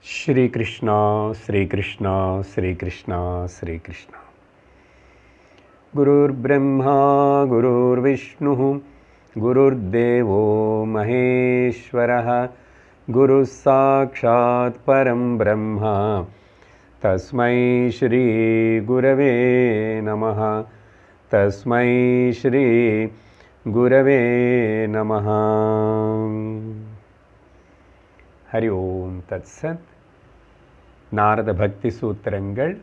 श्री कृष्णा श्री कृष्णा श्री कृष्णा श्री कृष्णा। गुरुर्ब्रह्मा गुरुर्विष्णुः गुरुर्देवो महेश्वरः गुरुः साक्षात् परं ब्रह्म तस्मै श्री गुरवे नमः। तस्मै श्री गुरवे नमः। हरि ओम तत्सत्। नारद भक्ति सूत्रங்கள்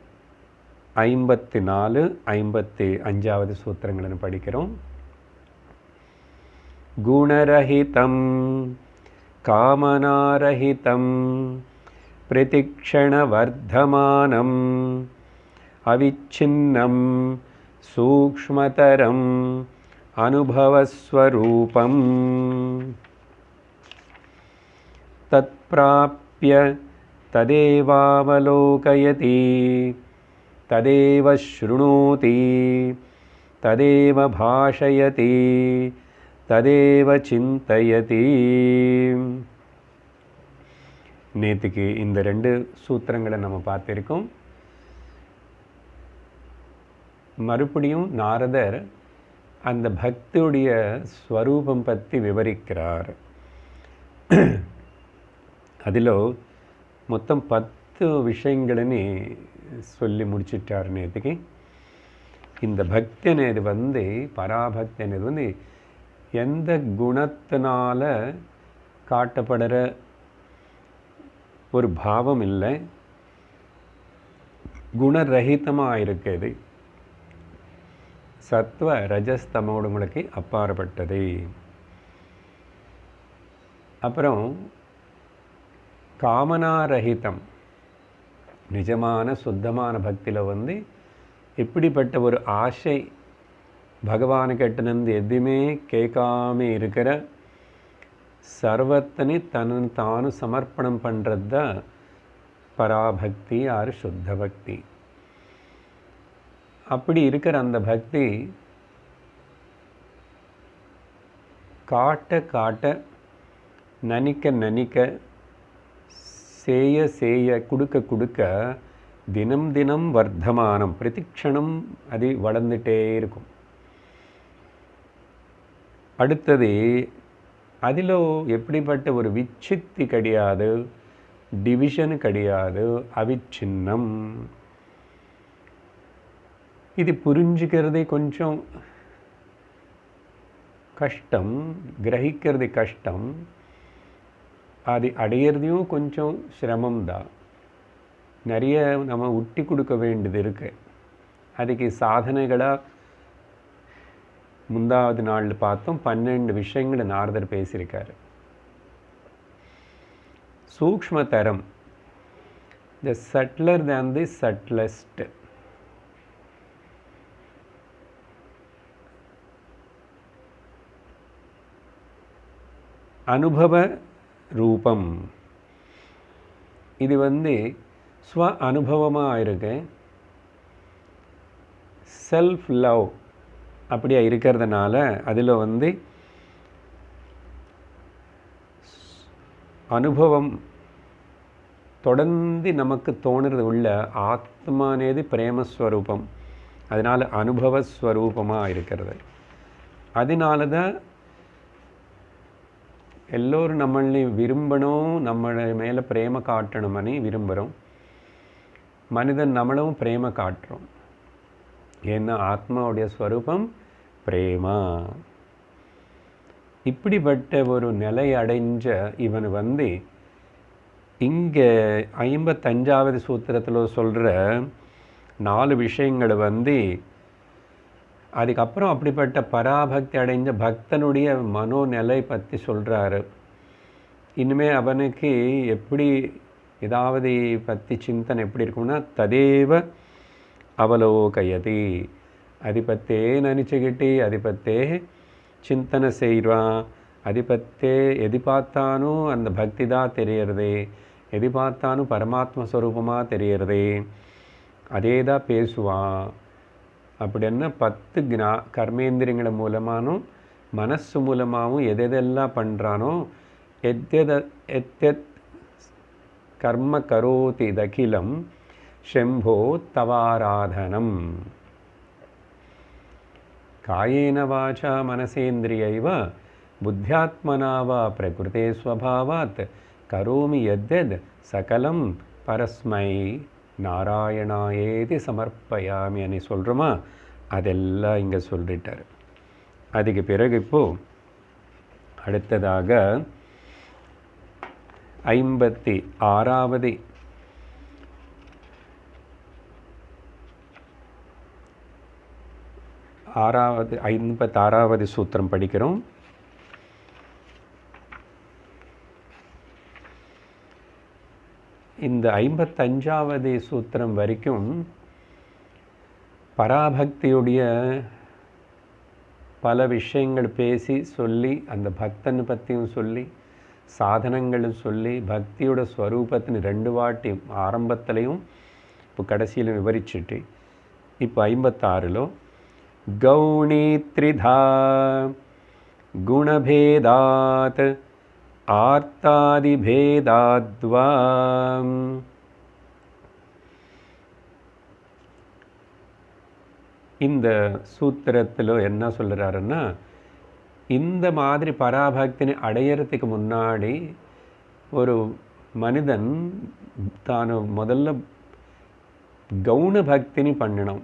54 55வது சூத்திரங்களை படிக்கிறோம். குணரஹிதம் காமனாரஹிதம் பிரதிக்ஷணவர்தமானம் அவிச்சின்னம் சூக்ஷ்மதரம் அனுபவஸ்வரூபம் तत्प्राप्य तदेवावलोकयति तदेव शृणोति तदेव भाषयति तदेव चिन्तयति. நேத்திக்கு இந்த ரெண்டு சூத்திரங்களை நம்ம பார்த்திருக்கோம். மறுபடியும் நாரதர் அந்த பக்தியுடைய ஸ்வரூபம் பற்றி விவரிக்கிறார். அதிலோ మొత్తం 10 விஷயங்களని சொல்லி முடிச்சிட்டார் நேத்திக்கு. இந்த பக்தி అనేది பராபக்தி అనేది எந்த குணத்தினால காட்டப்படுற ஒரு பாவம் இல்லை, குணரகிதமாக இருக்குது, சத்வ ரஜஸ் தமோடுங்களுக்கு அப்பாற்பட்டது. அப்புறம் காமனாரஹிதம், நிஜமான சுத்தமான பக்தியில் இப்படிப்பட்ட ஒரு ஆசை பகவானுக்கிட்டேருந்து எதுவுமே கேட்காம இருக்கிற சர்வத்தனி தானு சமர்ப்பணம் பண்ணுறது தான் பராபக்தி ஆறு சுத்த பக்தி. அப்படி இருக்கிற அந்த பக்தி காட்ட காட்ட நனிக்க நனிக்க சேய சேய கொடுக்க கொடுக்க தினம் தினம் வர்த்தமானம் பிரதிக்ஷணம் அது வளர்ந்துட்டே இருக்கும். அடுத்தது அதில் எப்படிப்பட்ட ஒரு விச்சித்தி கிடையாது, டிவிஷன் கிடையாது, அவிச்சின்னம். இது புரிஞ்சுக்கிறதே கொஞ்சம் கஷ்டம், கிரகிக்கிறது கஷ்டம், அது அடையிறதையும் கொஞ்சம் சிரமம்தான். நிறைய நம்ம உட்டி கொடுக்க வேண்டியது இருக்கு. அதுக்கு சாதனைகளாக முந்தாவது நாளில் பார்த்தோம். 12 விஷயங்களை நாரதர் பேசியிருக்காரு. சூக்ஷ்மதரம், த சட்லர் தேன் தி சட்லஸ்ட். அனுபவ ரூபம், இது ஸ்வ அனுபவமாக இருக்கு. செல்ஃப் லவ் அப்படியா இருக்கிறதுனால அதில் அனுபவம் தொடர்ந்து நமக்கு தோணுறது உள்ள ஆத்மானேது பிரேமஸ்வரூபம், அதனால் அனுபவஸ்வரூபமாக இருக்கிறது. அதனால தான் எல்லோரும் நம்மளை விரும்பணும், நம்மளை மேலே பிரேம காட்டணும்னு விரும்புகிறோம். மனிதன் நம்மளும் பிரேம காட்டுறோம். ஏன்னா ஆத்மாவுடைய ஸ்வரூபம் பிரேமா. இப்படிப்பட்ட ஒரு நிலை அடைஞ்ச இவன் இங்கே 55வது சூத்திரத்தில் சொல்கிற 4 விஷயங்களை அதுக்கப்புறம் அப்படிப்பட்ட பராபக்தி அடைஞ்ச பக்தனுடைய மனோநிலை பற்றி சொல்கிறாரு. இனிமே அவனுக்கு எப்படி ஏதாவது பற்றி சிந்தனை எப்படி இருக்கும்னா ததேவ அவலோகயதி, அதை பற்றே நினச்சிக்கிட்டு அதை பற்றே சிந்தனை செய்வான். அதை பற்றே எது பார்த்தாலும் அந்த பக்தி தான் தெரியறது, எது பார்த்தாலும் பரமாத்ம ஸ்வரூபமாக தெரியறது, அதே தான் பேசுவான். அப்படின்னா 10 கர்மேந்திரியங்கள மூலமானும் மனசு மூலமாகவும் எதெல்லாம் பண்ணுறானோ எத்தெத் கர்ம கரோதி தகிலம் ஷம்போ தவாராதனம். காயேன வாசா மனசேந்திரியைவ புத்தியாத்மனா வா பிரகிருதே ஸ்வபாவாத் கரோமி யத்யத் சகலம் பரஸ்மை நாராயணாயேதி சமர்ப்பயாமி அனி சொல்கிறோமா, அதெல்லாம் இங்கே சொல்லிட்டார். அதுக்கு பிறகு இப்போது அடுத்ததாக 56வது சூத்திரம் படிக்கிறோம். இந்த 55வது சூத்திரம் வரைக்கும் பராபக்தியுடைய பல விஷயங்கள் பேசி சொல்லி, அந்த பக்தனை பற்றியும் சொல்லி, சாதனங்களும் சொல்லி, பக்தியோட ஸ்வரூபத்தின் 2 வாட்டி ஆரம்பத்திலையும் இப்போ கடைசியிலும் விவரிச்சுட்டு, இப்போ 56லோ கௌணி த்ரிதா குணபேதாத் ஆர்த்தாதிபேதாத்வா. இந்த சூத்திரத்தில் என்ன சொல்கிறாருன்னா, இந்த மாதிரி பராபக்தினை அடையிறதுக்கு முன்னாடி ஒரு மனிதன் தான் முதல்ல கவுன பக்தினி பண்ணணும்.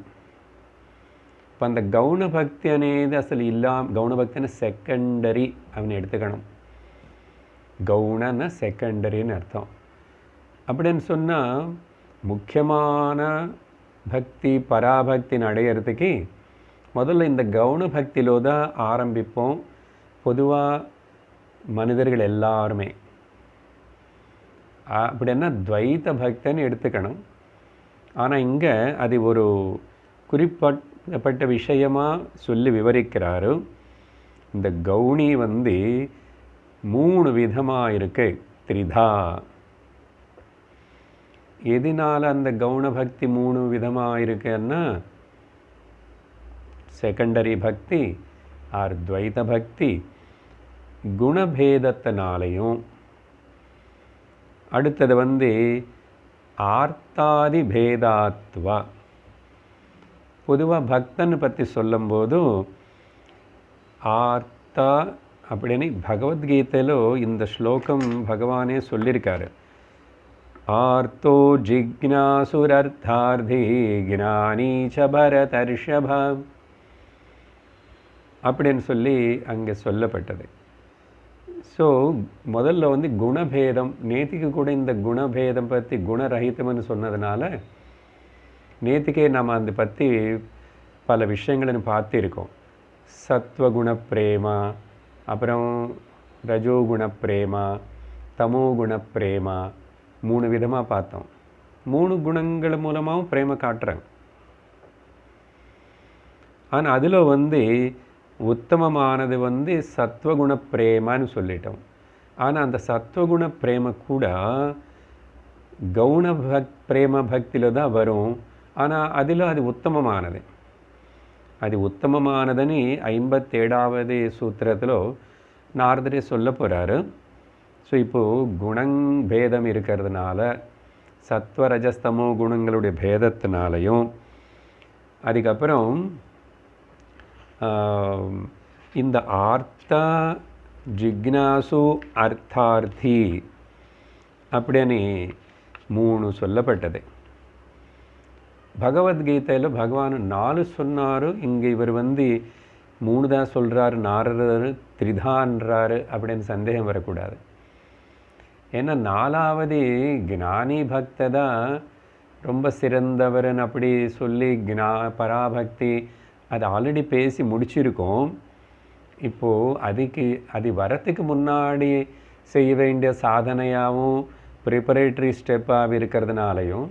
இப்போ அந்த கவுன பக்தி అనేది అసలు గౌణ భక్తి అనే సెకండరీ அவனை எடுத்துக்கணும். கவுனன்னா செகண்டரின்னு அர்த்தம். அப்படின்னு சொன்னால் முக்கியமான பக்தி பராபக்தின்னு அடையிறதுக்கு முதல்ல இந்த கவுன பக்தியிலோ தான் ஆரம்பிப்போம். பொதுவாக மனிதர்கள் எல்லாருமே அப்படின்னா துவைத்த பக்தின்னு எடுத்துக்கணும். ஆனால் இங்கே அது ஒரு குறிப்பிட்ட விஷயமாக சொல்லி விவரிக்கிறாரு. இந்த கவுனி 3 விதமாக இருக்கு. த்ரிதா. எதனால் அந்த கவுன பக்தி 3 விதமாக இருக்குன்னா, செகண்டரி பக்தி ஆர் துவைத பக்தி, குணபேதத்தினாலையும், அடுத்தது ஆர்த்தாதி பேதாத்வா. பொதுவாக பக்தன் பற்றி சொல்லும்போது ஆர்த்தா அப்படின்னு பகவத்கீதையிலோ இந்த ஸ்லோகம் பகவானே சொல்லியிருக்காரு. ஆர்த்தோ ஜிக்ஞாசுரர்த்தார்த்தி ஞானீச்ச பரதர்ஷபா அப்படின்னு சொல்லி அங்கே சொல்லப்பட்டது. ஸோ முதல்ல குணபேதம், நேத்திக்கு கூட இந்த குணபேதம் பற்றி குணரகிதம்னு சொன்னதுனால நேத்திக்கே நம்ம அதை பற்றி பல விஷயங்களை பார்த்துருக்கோம். சத்வகுண பிரேமா, அப்புறம் ரஜோகுண பிரேமா, தமோகுண பிரேமா, 3 விதமாக பார்த்தோம். 3 குணங்கள் மூலமாகவும் பிரேம காட்டுறாங்க. ஆனால் அதில் உத்தமமானது சத்வகுண பிரேமான்னு சொல்லிட்டோம். ஆனால் அந்த சத்வகுண பிரேம கூட கவுன பிரேம பக்தியில் தான் வரும். ஆனால் அதில் அது உத்தமமானது. அது உத்தமமானதுன்னு 57வது சூத்திரத்தில் நாரதரே சொல்ல போகிறாரு. ஸோ இப்போது குணபேதம் இருக்கிறதுனால, சத்வரஜஸ்தமோ குணங்களுடைய பேதத்தினாலையும், அதுக்கப்புறம் இந்த ஆர்த்தா ஜிக்னாசு அர்த்தார்த்தி அப்படின்னு 3 சொல்லப்பட்டது. பகவத்கீதையில் பகவான் 4 சொன்னார். இங்கே இவர் 3 தான் சொல்கிறாரு. நாரதர் த்ரிதான்றாரு அப்படின்னு சந்தேகம் வரக்கூடாது. ஏன்னா 4வது ஞானி பக்த தான் ரொம்ப சிறந்தவர்னு அப்படி சொல்லி பராபக்தி அது ஆல்ரெடி பேசி முடிச்சிருக்கோம். இப்போது அது வரத்துக்கு முன்னாடி செய்ய வேண்டிய சாதனையாகவும் ப்ரிப்பரேட்டரி ஸ்டெப்பாக இருக்கிறதுனாலையும்,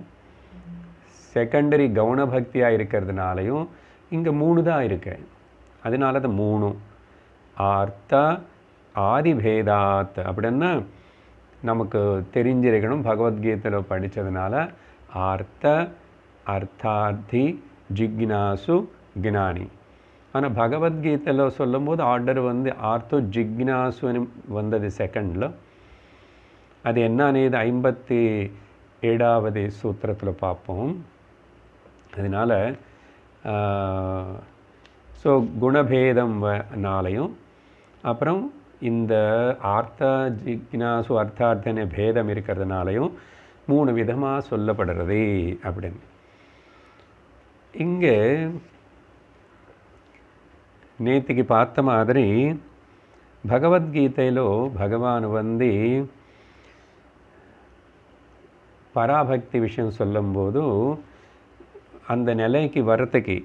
செகண்டரி கவுன பக்தியாக இருக்கிறதுனாலையும் இங்கே 3 தான் இருக்கு. அதனால தான் 3 ஆர்த்த ஆதிபேதாத் அப்படின்னா நமக்கு தெரிஞ்சிருக்கணும். பகவத்கீதையில் படித்ததுனால ஆர்த்த அர்த்தார்த்தி ஜிக்னாசு ஞானி. ஆனால் பகவத்கீதையில் சொல்லும்போது ஆர்டர் ஆர்த்தோ ஜிக்னாசுன்னு வந்தது செகண்டில். அது என்ன అనేది 7வது சூத்திரத்தில் பார்ப்போம். அதனால் ஸோ குணபேதம்னாலையும் அப்புறம் இந்த ஆர்த்த ஜிக்னாசு அர்த்தார்த்தன பேதம் இருக்கிறதுனாலையும் 3 விதமாக சொல்லப்படுறது அப்படின்னு. இங்கே நேற்றுக்கு பார்த்த மாதிரி பகவத்கீதையிலோ பகவான் வந்து பராபக்தி விஷயம் சொல்லும்போது அந்த நிலைக்கு வரத்துக்கு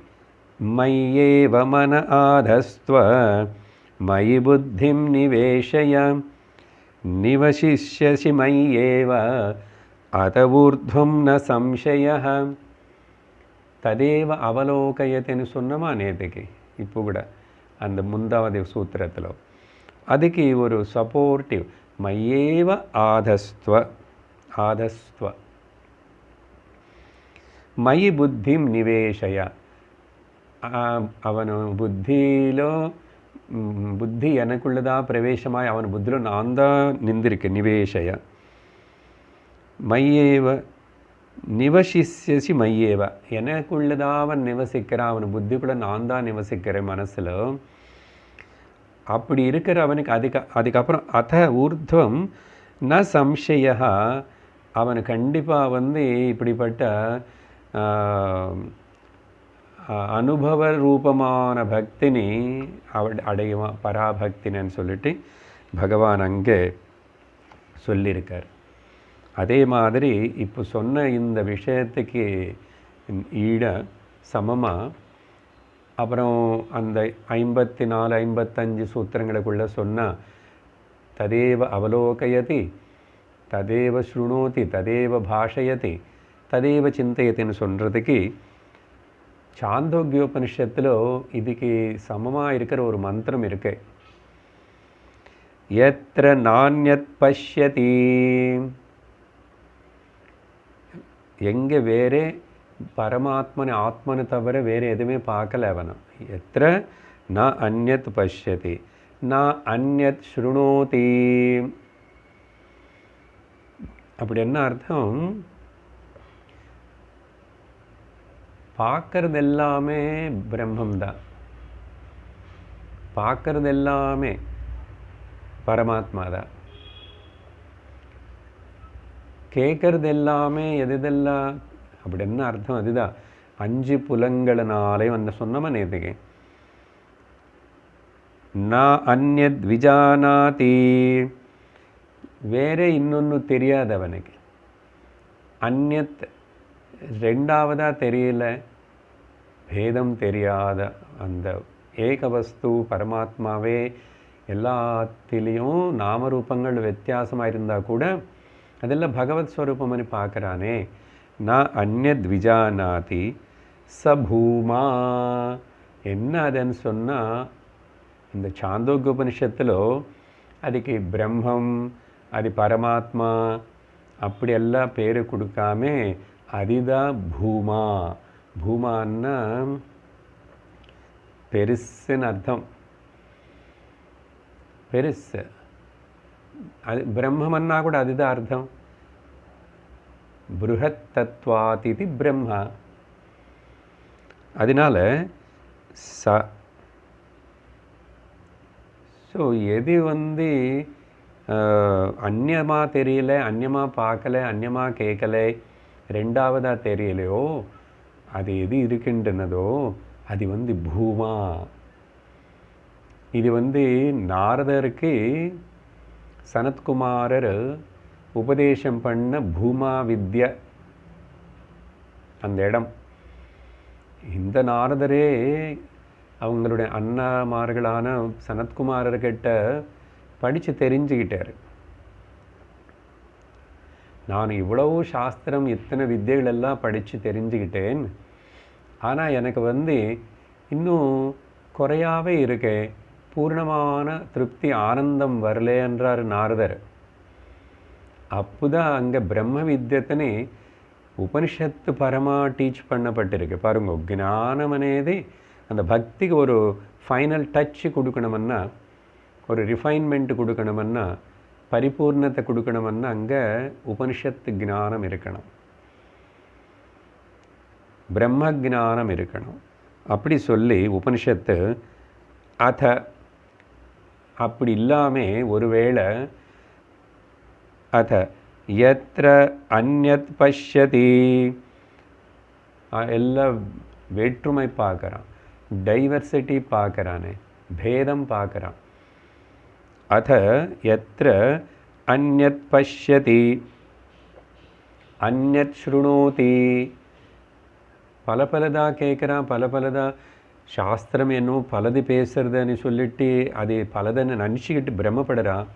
மய்யேவ மன ஆதஸ்த்வ மயி புத்திம் நிவேஷய நிவசிஷ்யசி மய்யேவ அத ஊர்த்வம் ந சம்சயः ததேவ அவலோகயத்தைன்னு சொன்னமா நேற்றுக்கு. இப்போ கூட அந்த முந்தாவது சூத்திரத்தில் அதுக்கு ஒரு சப்போர்ட்டிவ் மய்யேவ ஆதஸ்த்வ మయి బుద్ధిం నివేశయ அவன் புத்தியிலோ புத்தி எனக்குள்ளதா பிரவேசமாய் அவன் புத்தியிலோ நான் தான் நிந்திருக்கேன். நிவேஷய மையேவ நிவசிஷ்யசி மையேவ எனக்குள்ளதான் அவன் நிவசிக்கிறான். அவன் புத்திக்குள்ளே நான் தான் நிவசிக்கிறேன் மனசில். அப்படி இருக்கிற அவனுக்கு அதுக்கப்புறம் அத ஊர்த்வம் ந சம்சய அவன் கண்டிப்பாக வந்து இப்படிப்பட்ட அனுபவ ரூபமான பக்தினி அடையுவான், பராபக்தினு சொல்லிட்டு பகவான் அங்கே சொல்லியிருக்கார். அதே மாதிரி இப்போ சொன்ன இந்த விஷயத்துக்கு ஈட சமமாக அப்புறம் அந்த 54 55 சூத்திரங்களுக்குள்ளே சொன்னால் ததேவ அவலோகயதி ததேவ ஸ்ருணோதி ததேவ பாஷயதி ததேவ சிந்தையத்தின்னு சொல்கிறதுக்கு சாந்தோக்கியோபனிஷத்தில் இதுக்கு சமமாக இருக்கிற ஒரு மந்திரம் இருக்கு. யத்ர நான்யத் பஷ்யதி எங்கே வேறே பரமாத்மனை ஆத்மனை தவிர வேறு எதுவுமே பார்க்கல அவனும். எத்திர ந அந்யத் பஷ்யதி ந அந்யத் ஸ்ருணோதி. அப்படி என்ன அர்த்தம்? பார்க்கறது எல்லாமே பிரம்மம்தான், பார்க்கறது எல்லாமே பரமாத்மா தான், கேட்கறது எல்லாமே எதெல்லாம் அப்படி என்ன அர்த்தம்? அதுதான் 5 புலன்களினாலே வந்து சொன்னமா நேற்றுக்கு. நான் அந்யத் விஜானாதி வேற இன்னொன்று தெரியாதவனுக்கு. அந்யத் ரெண்டாவதாக தெரியல, பேதம் தெரியாத அந்த ஏகவஸ்து பரமாத்மாவே எல்லாத்திலையும் நாமரூபங்கள் வித்தியாசமாக இருந்தால் கூட அதெல்லாம் பகவத் ஸ்வரூபம்னு பார்க்குறானே. நான் அந்யத் விஜானாதி ச பூமா. என்ன அதுன்னு சொன்னால் இந்த சாந்தோக்கியோபனிஷத்தில் அதுக்கு பிரம்மம் அது பரமாத்மா அப்படியெல்லாம் பேர் கொடுக்காம அதுதான் பூமா. பூமான்னா பெருசுன்னு அர்த்தம், பெருசு. அது பிரம்மன்னா கூட அதுதான் அர்த்தம். பிருஹத் தத்வாதிதி பிரம்மா. அதனால ஸோ எது வந்து அந்நியமாக தெரியல, அந்நியமாக பார்க்கல, அந்நியமாக கேட்கல, ரெண்டாவதாக தெரியலையோ அது எது இருக்கின்றனதோ அது வந்து பூமா. இது வந்து நாரதருக்கு சனத்குமாரர் உபதேசம் பண்ண பூமா வித்யா அந்த இடம். இந்த நாரதரே அவங்களுடைய அண்ணாமார்களான சனத்குமாரர்கிட்ட படித்து தெரிஞ்சுக்கிட்டார். நான் இவ்வளவு சாஸ்திரம் இத்தனை வித்தியைகள் எல்லாம் படித்து தெரிஞ்சுக்கிட்டேன், ஆனால் எனக்கு வந்து இன்னும் குறையாவே இருக்கே, பூர்ணமான திருப்தி ஆனந்தம் வரலேன்றார் நாரதர். அப்போதான் அங்கே பிரம்ம வித்தியத்தினே உபனிஷத்து பரமாக டீச் பண்ணப்பட்டிருக்கு. பாருங்க, ஞானம் అనేది அந்த பக்திக்கு ஒரு ஃபைனல் டச் கொடுக்கணுமன்னா, ஒரு ரிஃபைன்மெண்ட் கொடுக்கணுமன்னா பரிபூர்ணத்தை கொடுக்கணும்னா அங்கே உபனிஷத்து ஞானம் இருக்கணும், பிரம்ம ஞானம் இருக்கணும். அப்படி சொல்லி உபனிஷத்து அத அப்படி இல்லாமல் ஒருவேளை அத யத்ர அந்யத் பஷ்யதி எல்லாம் வேற்றுமை பார்க்குறான், டைவர்சிட்டி பார்க்குறானே, பேதம் பார்க்குறான். அத யத்ர அந்யத் பஷ்யதி அந்யத் ஸ்ருணோதி பலதாக கேட்குறான், பலதாக சாஸ்திரம் என்னவோ பலது பேசுறதுன்னு சொல்லிட்டு அது பலதுன்னு நினச்சிக்கிட்டு பிரம்மப்படுறான்.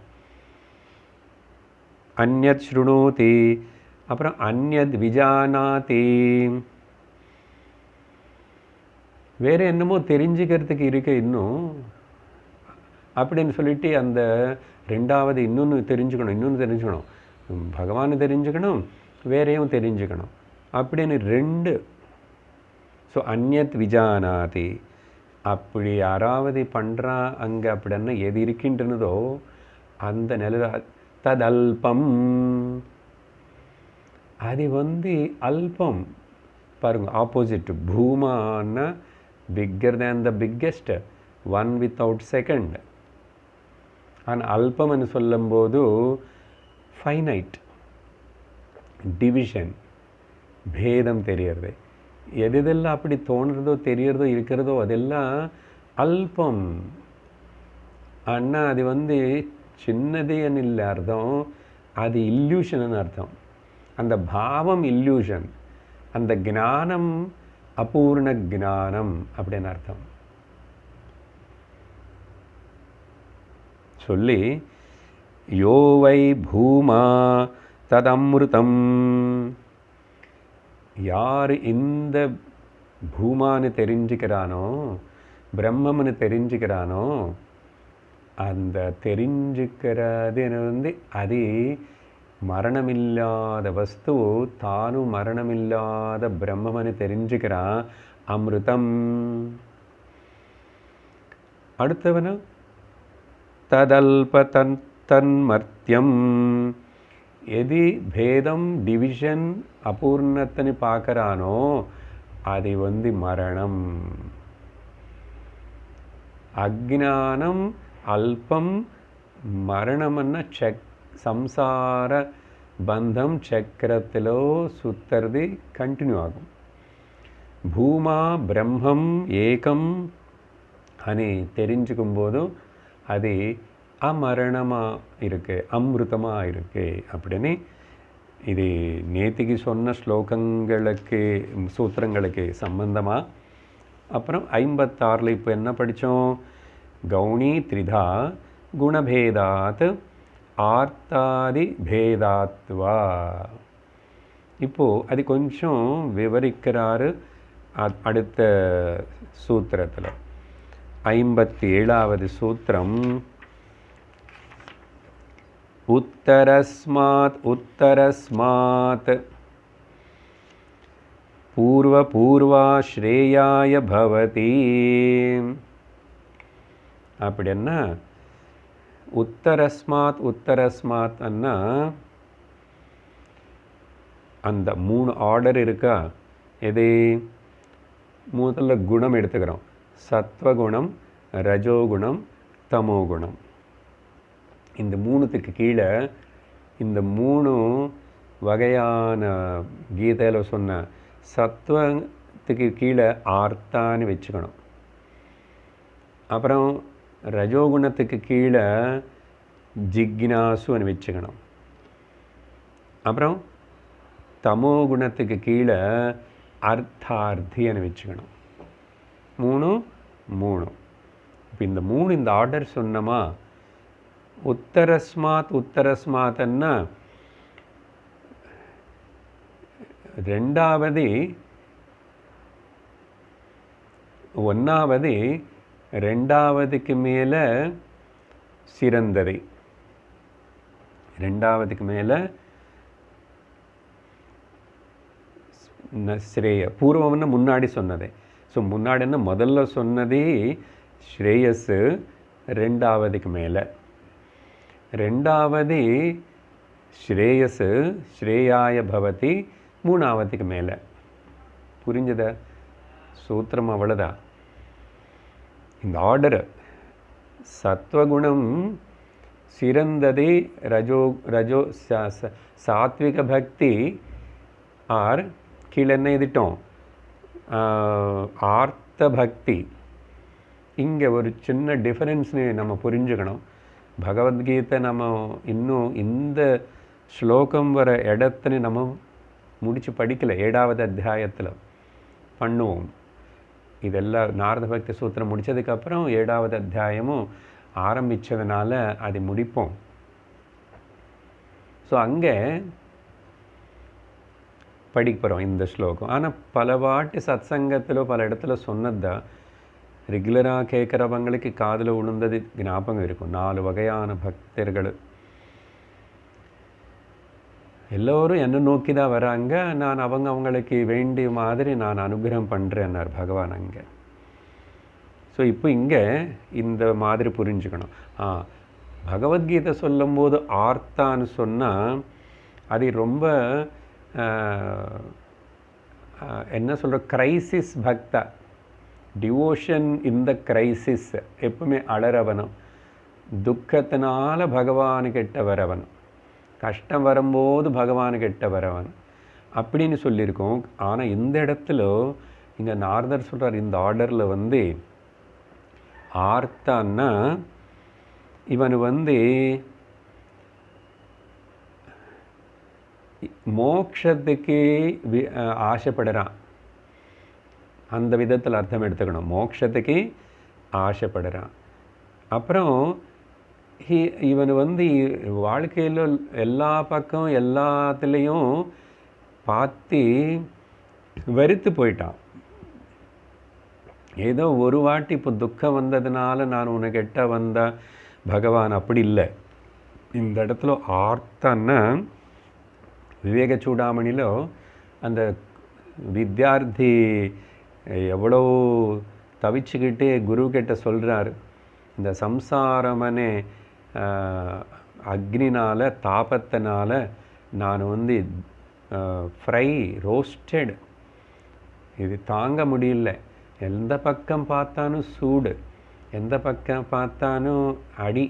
அந்யத் ஸ்ருணோதி, அப்புறம் அந்யத் விஜானாதி, வேறு என்னமோ தெரிஞ்சுக்கிறதுக்கு இருக்கு இன்னும் அப்படின்னு சொல்லிட்டு அந்த ரெண்டாவது இன்னொன்று தெரிஞ்சுக்கணும், பகவானை தெரிஞ்சுக்கணும், வேறையும் தெரிஞ்சுக்கணும் அப்படின்னு ரெண்டு. ஸோ அந்யத் விஜானாதி, அப்படி யாராவது பண்ணுறா அங்கே அப்படின்னா எது இருக்கின்றனதோ அந்த நிலை ததல்பம், அது அல்பம் பாருங்க. ஆப்போசிட் பூமான்னா bigger than the biggest, one without second. ஆனால் அல்பம்னு சொல்லும்போது ஃபைனைட், டிவிஷன், பேதம் தெரியறது. எதெல்லாம் அப்படி தோணுறதோ தெரியறதோ இருக்கிறதோ அதெல்லாம் அல்பம். ஆனால் அது சின்னதேன்னு இல்லை அர்த்தம், அது இல்யூஷன்னு அர்த்தம். அந்த பாவம் இல்யூஷன், அந்த ஞானம் அபூர்ண ஞானம் அப்படின்னு அர்த்தம். சொல்லி யோவை பூமா ததம்ருதம், யார் இந்த பூமான்னு தெரிஞ்சுக்கிறானோ, பிரம்மம்னு தெரிஞ்சுக்கிறானோ, அந்த தெரிஞ்சுக்கிறது அது மரணமில்லாத வஸ்து, தானும் மரணமில்லாத பிரம்மம்னு தெரிஞ்சுக்கிறான். அமிர்தம். அடுத்தவனு ததல்ப தன்மர்த்தியம், எது பேதம் டிவிஷன் அபூர்ணத்தனு பார்க்குறானோ அது மரணம். அஜ்ஞானம் அல்பம், மரணம்னா சம்சார பந்தம் சக்கரத்திலோ சுத்துறது கண்டினியூ ஆகும். பூமா பிரம்மம் ஏகம் అని தெரிஞ்சுக்கும்போது அது அமரணமாக இருக்குது, அமிர்தமாக இருக்குது அப்படின்னு. இது நேத்திக்கு சொன்ன ஸ்லோகங்களுக்கு சூத்திரங்களுக்கு சம்பந்தமாக. அப்புறம் 56 இப்போ என்ன படித்தோம்? கௌணி த்ரிதா குணபேதாத் ஆர்த்தாதி பேதாத்வா. இப்போது அது கொஞ்சம் விவரிக்கிறாரு அடுத்த சூத்திரத்தில். 57வது சூத்திரம். உத்தரஸ்மாத் பூர்வா ஸ்ரேயாய பவதி. அப்படின்னா உத்தரஸ்மாத் அண்ணா அந்த 3 ஆர்டர் இருக்கா. எது? முதல்ல குணம் எடுத்துக்கிறோம். சத்வகுணம், ரஜோகுணம், தமோகுணம். இந்த 3த்துக்கு கீழே இந்த 3 வகையான கீதையில் சொன்ன சத்வத்துக்கு கீழே ஆர்த்தான்னு வச்சுக்கணும். அப்புறம் ரஜோகுணத்துக்கு கீழே ஜிக்னாசுன்னு வச்சுக்கணும். அப்புறம் தமோகுணத்துக்கு கீழே அர்த்தார்த்தின்னு வச்சுக்கணும். 3 இப்போ இந்த 3 இந்த ஆர்டர் சொன்னமா. உத்தரஸ்மாத்ன்னா ஒன்றாவது ரெண்டாவதுக்கு மேலே சிறந்தது. ரெண்டாவதுக்கு மேலே ஸ்ரேய. பூர்வம்னு முன்னாடி சொன்னது. ஸோ முன்னாடின்னா முதல்ல சொன்னதே ஸ்ரேயஸு, ரெண்டாவதுக்கு மேலே. ரெண்டாவது ஸ்ரேயஸ் ஸ்ரேயாய பவதி, மூணாவதுக்கு மேலே. புரிஞ்சதா? சூத்திரம் அவ்வளோதான். இந்த ஆர்டர் சத்வகுணம் சிறந்ததே, ரஜோ சாத்விக பக்தி ஆர் கீழே என்ன எழுதிட்டோம், ஆர்த்த பக்தி. இங்கே ஒரு சின்ன டிஃபரன்ஸ்னு நம்ம புரிஞ்சுக்கணும். பகவத்கீதை நம்ம இன்னும் இந்த ஸ்லோகம் வர இடத்துல நம்ம முடித்து படிக்கலை. 7வது அத்தியாயத்தில் பண்ணுவோம். இதெல்லாம் நாரத பக்தி சூத்திரம் முடித்ததுக்கப்புறம் 7வது அத்தியாயமும் ஆரம்பித்ததுனால அதை முடிப்போம். ஸோ அங்கே படிக்க போகிறோம் இந்த ஸ்லோகம். ஆனால் பல வாட்டி சத்சங்கத்தில் பல இடத்துல சொன்னது தான், ரெகுலராக கேட்குறவங்களுக்கு காதில் விழுந்தது ஞாபகம் இருக்கும். 4 வகையான பக்தர்கள் எல்லோரும் என்னை நோக்கி தான் வராங்க. நான் அவங்களுக்கு வேண்டிய மாதிரி நான் அனுகிரகம் பண்ணுறேன்னார் பகவான் அங்கே. ஸோ இப்போ இங்கே இந்த மாதிரி புரிஞ்சுக்கணும். பகவத்கீதை சொல்லும்போது ஆர்த்தான்னு சொன்னால் அது ரொம்ப என்ன சொல்கிற, கிரைசிஸ் பக்தா, டிவோஷன் இந்த கிரைசிஸ், எப்பவுமே அழறவனும், துக்கத்தினால பகவானுக்கிட்ட வரவனும், கஷ்டம் வரும்போது பகவானுக்கிட்ட வரவன் அப்படின்னு சொல்லியிருக்கோம். ஆனால் இந்த இடத்துல இங்கே நாரதர் சொல்கிறார், இந்த ஆர்டரில் வந்து ஆர்த்தான்னா இவன் வந்து மோட்சத்துக்கு ஆசைப்படுறான். அந்த விதத்தில் அர்த்தம் எடுத்துக்கணும். மோட்சத்துக்கு ஆசைப்படுறான். அப்புறம் இவன் வந்து வாழ்க்கையில் எல்லா பக்கம் எல்லாத்துலேயும் பார்த்து வெறுத்து போயிட்டான். ஏதோ ஒரு வாட்டி இப்போ துக்கம் வந்ததுனால நான் உனக்கிட்ட வந்த பகவான் அப்படி இல்லை. இந்த இடத்துல ஆர்த்தன்னா விவேக சூடாமணியில் அந்த வித்யார்த்தி எவ்வளோ தவிச்சுக்கிட்டே குருக்கிட்ட சொல்கிறார், இந்த சம்சாரமனே அக்னினால் தாபத்தினால நான் வந்து ஃப்ரை ரோஸ்டட், இது தாங்க முடியல. எந்த பக்கம் பார்த்தாலும் சூடு, எந்த பக்கம் பார்த்தாலும் அடி,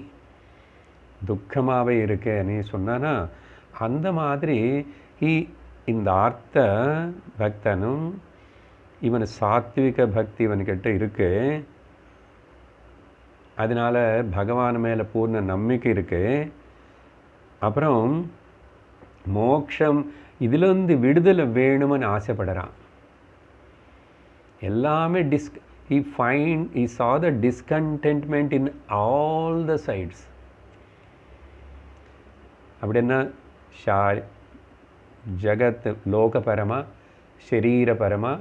துக்கமாகவே இருக்கு நீ சொன்னானா. அந்த மாதிரி இந்த ஆர்த்த பக்தனும் இவன் சாத்விக பக்தி இவன்கிட்ட இருக்கு. அதனால் பகவான் மேலே பூர்ண நம்பிக்கை இருக்குது. அப்புறம் மோட்சம் இதிலிருந்து விடுதலை வேணும்னு ஆசைப்படுறான். எல்லாமே he saw the discontentment in all the sides. அப்படின்னா ஜகத் லோகபரமா, ஷரீரபரமா,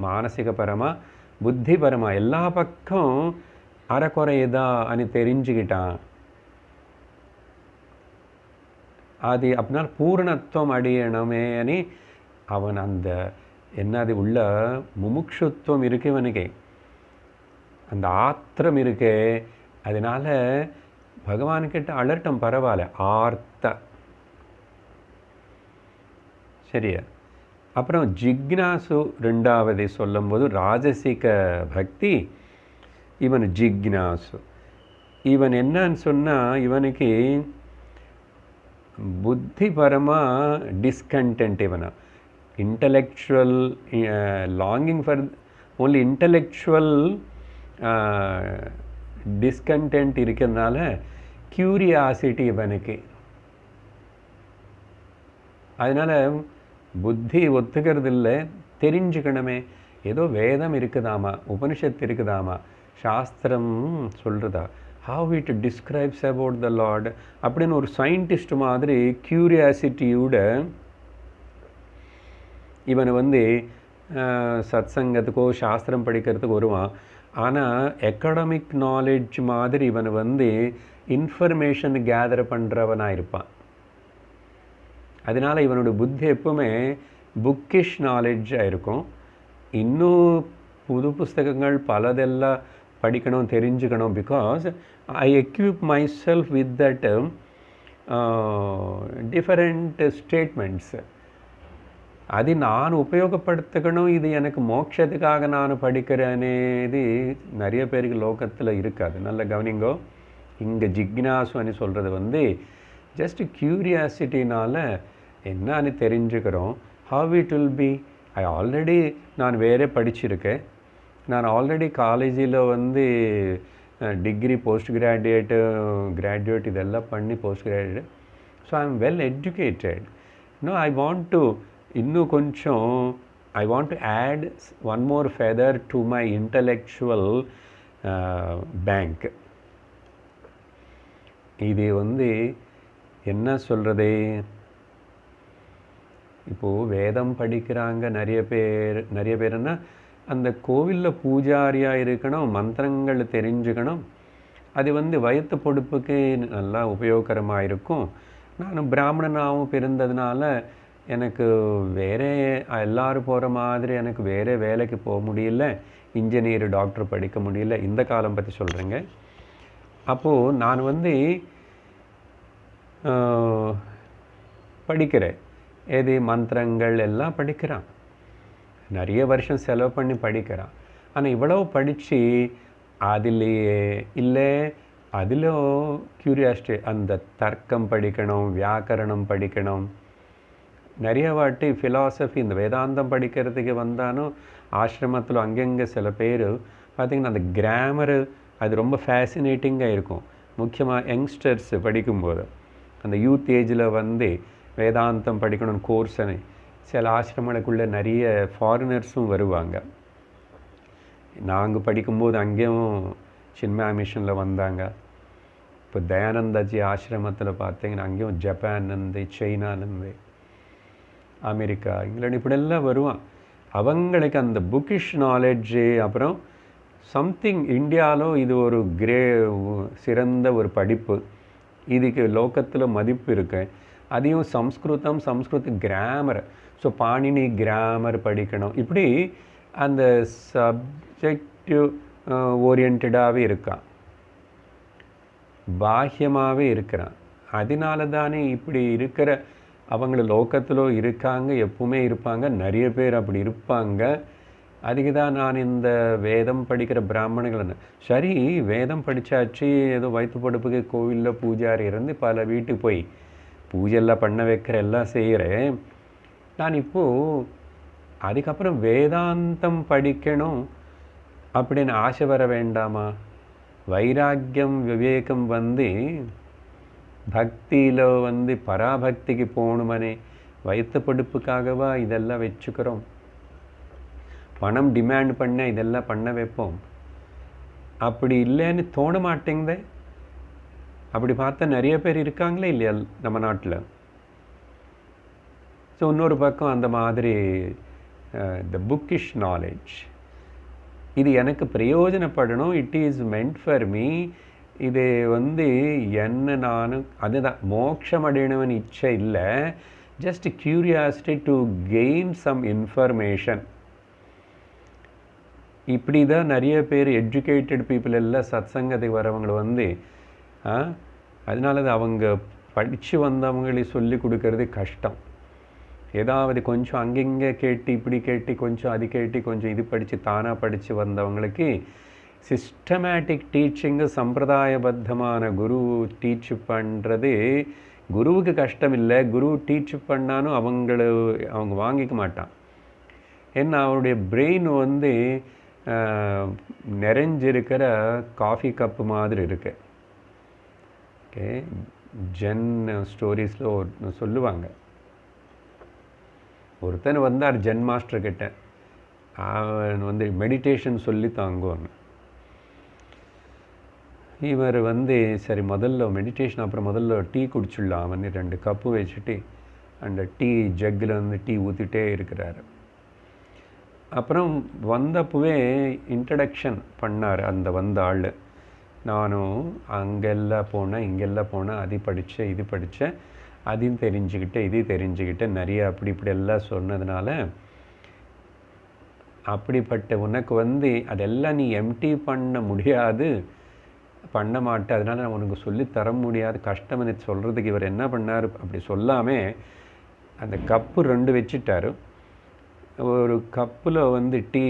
மானசிகபரமா, புத்திபரமா எல்லா பக்கம் அறக்குறையதா అని தெரிஞ்சுக்கிட்டான். அது அப்படினால் பூர்ணத்துவம் அடையணுமே అని அவன் அந்த என்னது உள்ள முமுட்சுத்துவம் இருக்கு இவனுக்கு, அந்த ஆத்திரம் இருக்கு. அதனால பகவான்கிட்ட அலர்ட்டம் பரவாயில்ல, ஆர்த்த சரியா. அப்புறம் ஜிக்னாசு ரெண்டாவது சொல்லும்போது ராஜசிக பக்தி, இவன் ஜிக்னாசு. இவன் என்னன்னு சொன்னால் இவனுக்கு புத்திபரமாக டிஸ்கண்டென்ட். இவனா intellectual longing for only intellectual discontent இருக்கிறதுனால curiosity இவனுக்கு. அதனால் புத்தி ஒத்துக்கிறது இல்லை, தெரிஞ்சுக்கணுமே. ஏதோ வேதம் இருக்குதாமா, உபனிஷத்து இருக்குதாமா, சாஸ்திரம் சொல்கிறதா, how it describes about the Lord அப்படின்னு ஒரு சயின்டிஸ்ட் மாதிரி க்யூரியாசிட்டியோட இவன் வந்து சத்சங்கத்துக்கோ சாஸ்திரம் படிக்கிறதுக்கு வருவான். ஆனால் அகாடமிக் நாலேஜ் மாதிரி இவன் வந்து இன்ஃபர்மேஷன் கேதர் பண்ணுறவனாக இருப்பான். அதனால் இவனோட புத்தி எப்பவுமே புக்கிஷ் நாலேஜாக இருக்கும். இன்னும் புது புஸ்தகங்கள் பலதெல்லாம் படிக்கணும் தெரிஞ்சுக்கணும். Because I equip my self with that different statements. அது நான் உபயோகப்படுத்திக்கணும், இது எனக்கு மோட்சத்துக்காக நான் படிக்கிறேனேது நிறைய பேருக்கு லோகத்தில் இருக்காது. நல்ல கவனிங்கோ. இங்கே ஜிக்னாசு అని சொல்கிறது வந்து ஜஸ்ட் க்யூரியாசிட்டினால் என்னன்னு தெரிஞ்சுக்கிறோம். How it will be. I already நான் வேறே படிச்சிருக்கேன். நான் ஆல்ரெடி காலேஜில் வந்து டிகிரி போஸ்ட் கிராஜுவேட் இதெல்லாம் பண்ணி post graduate. So I am well educated. No I want to இன்னும் கொஞ்சம் I want to add one more feather to my intellectual bank. இது வந்து என்ன சொல்கிறது, இப்போது வேதம் படிக்கிறாங்க நிறைய பேருன்னா அந்த கோவிலில் பூஜாரியாக இருக்கணும், மந்திரங்கள் தெரிஞ்சுக்கணும். அது வந்து வயிற்று பொடுப்புக்கு நல்லா உபயோகரமாக இருக்கும். நான் பிராமணனாகவும் பிறந்ததுனால எனக்கு வேறே எல்லோரும் போகிற மாதிரி எனக்கு வேறே வேலைக்கு போக முடியல, இன்ஜினியர் டாக்டர் படிக்க முடியல. இந்த காலம் பற்றி சொல்கிறேங்க. அப்போது நான் வந்து படிக்கிறேன். ஏது மந்திரங்கள் எல்லாம் படிக்கிறான், நிறைய வருஷம் செலவு பண்ணி படிக்கிறான். ஆனால் இவ்வளவு படித்து அதிலேயே இல்லை, அதில் க்யூரியாசிட்டி, அந்த தர்க்கம் படிக்கணும், வியாக்கரணம் படிக்கணும். நிறைய வாட்டி ஃபிலாசபி இந்த வேதாந்தம் படிக்கிறதுக்கு வந்தாலும் ஆசிரமத்தில் அங்கங்கே சில பேர் பார்த்திங்கன்னா அந்த கிராமரு அது ரொம்ப ஃபேசினேட்டிங்காக இருக்கும். முக்கியமாக யங்ஸ்டர்ஸ் படிக்கும்போது அந்த யூத் ஏஜில் வந்து வேதாந்தம் படிக்கணும்னு கோர்ஸ்னு சில ஆசிரமங்களுக்குள்ளே நிறைய ஃபாரினர்ஸும் வருவாங்க. நாங்கள் படிக்கும்போது அங்கேயும் சின்மயா மிஷனில் வந்தாங்க. இப்போ தயானந்தாஜி ஆசிரமத்தில் பார்த்தீங்கன்னா அங்கேயும் ஜப்பான்லேருந்து, சைனாலேருந்து, அமெரிக்கா, இங்கிலாந்து இப்படியெல்லாம் வருவான். அவங்களுக்கு அந்த புக்கிஷ் நாலேட்ஜு, அப்புறம் சம்திங் இந்தியாவில் இது ஒரு சிறந்த ஒரு படிப்பு, இதுக்கு லோகத்தில் மதிப்பு இருக்கு. அதையும் சம்ஸ்கிருத கிராமர், ஸோ பாணினி கிராமர் படிக்கணும். இப்படி அந்த சப்ஜெக்டிவ் ஓரியன்டாகவே இருக்கான், பாஹ்யமாகவே இருக்கிறான். அதனால தானே இப்படி இருக்கிற அவங்க லோகத்தில் இருக்காங்க, எப்பவுமே இருப்பாங்க, நிறைய பேர் அப்படி இருப்பாங்க. அதுக்கு தான் நான் இந்த வேதம் படிக்கிற பிராமணர்கள் சரி வேதம் படித்தாச்சு, ஏதோ வயிற்று படுப்புக்கு கோவிலில் பூஜாரி இருந்து பல வீட்டுக்கு போய் பூஜையெல்லாம் பண்ண வைக்கிற எல்லாம் செய்கிறேன். நான் இப்போது அதுக்கப்புறம் வேதாந்தம் படிக்கணும் அப்படின்னு ஆசை வர வேண்டாமா? வைராக்கியம் விவேகம் வந்து பக்தியில் வந்து பராபக்திக்கு போகணுமனே வயிற்று படுப்புக்காகவா இதெல்லாம் வச்சுக்கிறோம்? பணம் டிமாண்ட் பண்ண இதெல்லாம் பண்ண வைப்போம். அப்படி இல்லைன்னு தோண மாட்டேங்குதே. அப்படி பார்த்தா நிறைய பேர் இருக்காங்களே இல்லையா நம்ம நாட்டில். ஸோ இன்னொரு பக்கம் அந்த மாதிரி த புக்கிஷ் நாலேஜ் இது எனக்கு பிரயோஜனப்படணும். It is meant for me. இது வந்து என்ன நான் அதுதான் மோட்சம் அடையணும்னு இச்சை இல்லை, just curiosity to gain some information. இப்படி தான் நிறைய பேர் எஜுகேட்டட் பீப்புள் எல்லாம் சத்சங்கத்துக்கு வரவங்களை வந்து அதனால தான் அவங்க படித்து வந்தவங்களை சொல்லி கொடுக்கறது கஷ்டம். ஏதாவது கொஞ்சம் அங்கங்கே கேட்டு இப்படி கேட்டு கொஞ்சம் அது கேட்டு கொஞ்சம் இது படித்து தானாக படித்து வந்தவங்களுக்கு சிஸ்டமேட்டிக் டீச்சிங்கு சம்பிரதாயபத்தமான குரு டீச் பண்ணுறது குருவுக்கு கஷ்டம் இல்லை. குரு டீச் பண்ணாலும் அவங்க வாங்கிக்க மாட்டான். ஏன்னா அவருடைய பிரெயின் வந்து நிறைஞ்சிருக்கிற காஃபி கப்பு மாதிரி இருக்கு. ஓகே, ஜென் ஸ்டோரிஸில் சொல்லுவாங்க, ஒருத்தன் வந்தார் ஜென் மாஸ்டர் கிட்ட, அவன் வந்து மெடிடேஷன் சொல்லி தாங்குவாங்க. இவர் வந்து சரி முதல்ல மெடிடேஷன் அப்புறம் முதல்ல டீ குடிச்சிடலாம் அவன் 2 கப்பு வச்சுட்டு அந்த டீ ஜக்கில் வந்து டீ ஊற்றிட்டே இருக்கிறாரு. அப்புறம் வந்தப்பவே இன்ட்ரடக்ஷன் பண்ணார் அந்த வந்த ஆள். நானும் அங்கெல்லாம் போனேன், இங்கெல்லாம் போனேன், அது படித்தேன், இது படித்தேன், அதையும் தெரிஞ்சுக்கிட்டேன், இதையும் தெரிஞ்சுக்கிட்டேன், நிறைய அப்படி இப்படி எல்லாம் சொன்னதுனால அப்படிப்பட்ட உனக்கு அதெல்லாம் நீ எம்டி பண்ண முடியாது, பண்ண மாட்டேன், அதனால் நான் உனக்கு சொல்லி தர முடியாது, கஷ்டம்னு சொல்கிறதுக்கு இவர் என்ன பண்ணார், அப்படி சொல்லாமல் அந்த கப்பு 2 வச்சுட்டார். ஒரு கப்பில் டீ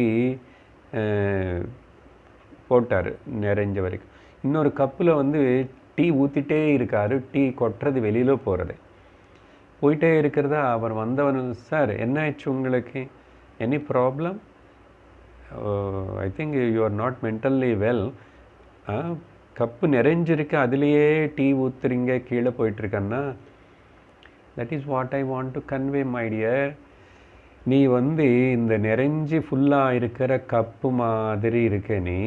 போட்டார் நிறைஞ்ச வரைக்கும். இன்னொரு கப்பில் டீ ஊற்றிட்டே இருக்கார். டீ கொட்டுறது வெளியில் போகிறது போயிட்டே இருக்கிறதா. அவர் வந்தவன், சார் என்ன ஆயிடுச்சு உங்களுக்கு, any problem, I think you are not mentally well, cup நிறைஞ்சிருக்கு அதுலேயே டீ ஊற்றுறீங்க, கீழே போயிட்டுருக்கன்னா, that is what I want to convey my dear. நீ இந்த நிறைஞ்சி ஃபுல்லாக இருக்கிற கப்பு மாதிரி இருக்க நீ,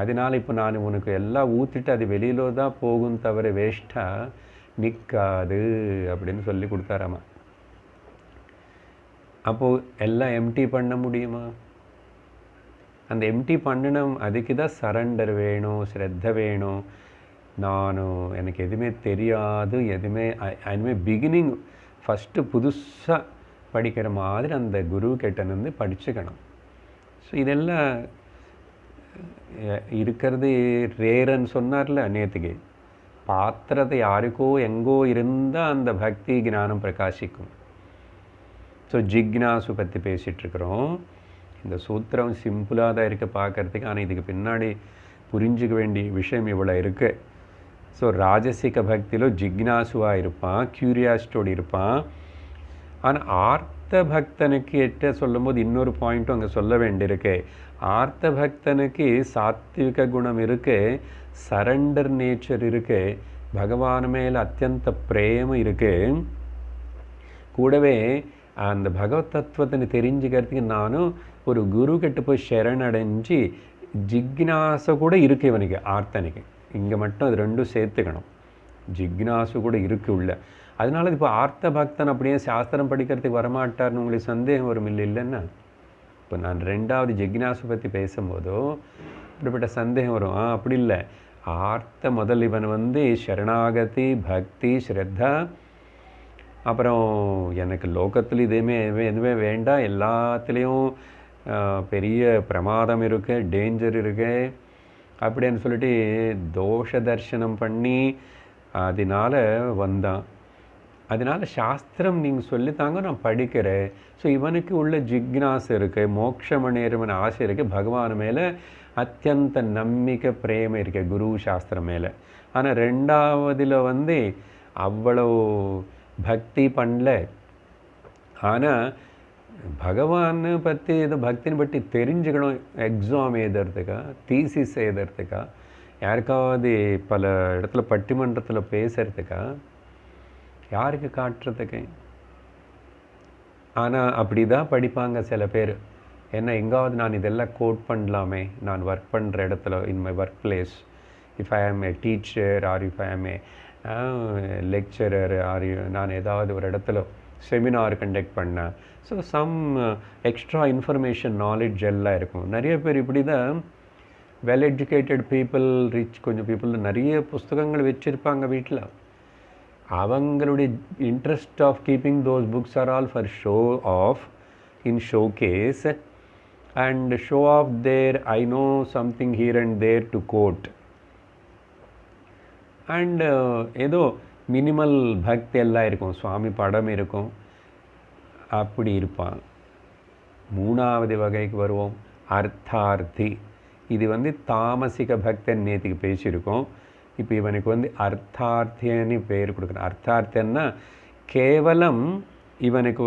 அதனால் இப்போ நான் உனக்கு எல்லாம் ஊற்றிட்டு அது வெளியில தான் போகும் தவிர வேஸ்ட்டாக நிற்காது அப்படின்னு சொல்லி கொடுத்தாராமா. அப்போது எல்லாம் எம்டி பண்ண முடியுமா? அந்த எம்டி பண்ணணும், அதுக்கு தான் சரண்டர் வேணும், ஸ்ரத்த வேணும். எனக்கு எதுவுமே தெரியாது, எதுவுமே இனிமேல் பிகினிங் ஃபஸ்ட்டு புதுசாக படிக்கிற மாதிரி அந்த குரு கிட்ட படிச்சுக்கணும். ஸோ இதெல்லாம் இருக்கிறது ரேரன்னு சொன்னார்ல நேற்றுக்கு, பாத்திரத்தை யாருக்கோ எங்கோ இருந்தால் அந்த பக்தி ஞானம் பிரகாசிக்கும். ஸோ ஜிக்னாசு பற்றி பேசிகிட்ருக்குறோம். இந்த சூத்திரம் சிம்பிளாக தான் இருக்க பார்க்குறதுக்கு, ஆனால் இதுக்கு பின்னாடி புரிஞ்சுக்க வேண்டிய விஷயம் இவ்வளோ இருக்குது. ஸோ ராஜசிக பக்தியில் ஜிக்னாசுவாக இருப்பான், க்யூரியாசிட்டியோடு இருப்பான். ஆனால் ஆர்த்த பக்தனுக்கு எட்ட சொல்லும் போது இன்னொரு பாயிண்ட்டும் அங்கே சொல்ல வேண்டியிருக்கு. ஆர்த்த பக்தனுக்கு சாத்விக குணம் இருக்கு, சரண்டர் நேச்சர் இருக்கு, பகவான் மேலே அத்தியந்த பிரேமம் இருக்கு. கூடவே அந்த பகவத் தத்துவத்தை தெரிஞ்சுக்கிறதுக்கு நானும் ஒரு குரு கிட்ட போய் சரணடைஞ்சு ஜிக்னாசு கூட இருக்கு இவனுக்கு, ஆர்த்தனுக்கு. இங்கே மட்டும் அது ரெண்டும் சேர்த்துக்கணும், ஜிக்னாசு கூட இருக்கு உள்ள. அதனால இப்போ ஆர்த்த பக்தன் அப்படியே சாஸ்திரம் படிக்கிறதுக்கு வரமாட்டார்னு உங்களுக்கு சந்தேகம் வரும் இல்லைன்னா. இப்போ நான் 2வது ஜிக்னாசு பற்றி பேசும்போதோ இப்படிப்பட்ட சந்தேகம் வரும். அப்படி இல்லை, ஆர்த்த முதல் இவன் சரணாகதி, பக்தி, ஸ்ரத்தா, அப்புறம் எனக்கு லோகத்தில் எதுவுமே வேண்டாம், எல்லாத்துலேயும் பெரிய பிரமாதம் இருக்கு, டேஞ்சர் இருக்கு அப்படின்னு சொல்லிட்டு தோஷ தர்சனம் பண்ணி அதனால வந்தான். அதனால் சாஸ்திரம் நீங்கள் சொல்லித்தாங்க, நான் படிக்கிறேன். ஸோ இவனுக்கு உள்ள ஜிக்னாஸ் இருக்குது, மோட்சம் அடையறவன் ஆசை இருக்குது, பகவான் மேலே அத்தியந்த நம்பிக்கை பிரேமம் இருக்குது குரு சாஸ்திரம் மேலே. ஆனால் 2வதில் அவ்வளோ பக்தி பண்ணல. ஆனால் பகவான் பற்றி ஏதோ பக்தினை பற்றி தெரிஞ்சுக்கணும், எக்ஸாம் எழுதுறதுக்கா, தீசிஸ் எழுதுறதுக்கா, யாருக்காவது பல இடத்துல பட்டிமன்றத்தில் பேசுகிறதுக்கா, யாருக்கு காட்டுறதுக்கு. ஆனால் அப்படி தான் படிப்பாங்க சில பேர். ஏன்னா எங்காவது நான் இதெல்லாம் கோட் பண்ணலாமே, நான் ஒர்க் பண்ணுற இடத்துல, in my work place, if I am a teacher or if I am a lecturer or நான் ஏதாவது ஒரு இடத்துல செமினார் கண்டக்ட் பண்ணேன். So some extra information knowledge எல்லாம் இருக்கும். நிறைய பேர் இப்படி தான் வெல் எஜுகேட்டட் பீப்புள், கொஞ்சம் பீப்புள் நிறைய புஸ்தகங்கள் வச்சுருப்பாங்க வீட்டில். அவங்களுடைய interest of keeping those books are all for show off, in show case and show off there I know something here and there to God. And ஏதோ மினிமல் பக்தி எல்லாம் இருக்கும், சுவாமி படம் இருக்கும், அப்படி இருப்பான். 3வது வகைக்கு வருவோம், அர்த்தார்த்தி. இது தாமசிக பக்தன் நேற்றுக்கு பேசியிருக்கோம். இப்போ இவனுக்கு அர்த்தார்த்தியன்னு பேர் கொடுக்குறேன். அர்த்தார்த்தியன்னா கேவலம் இவனுக்கு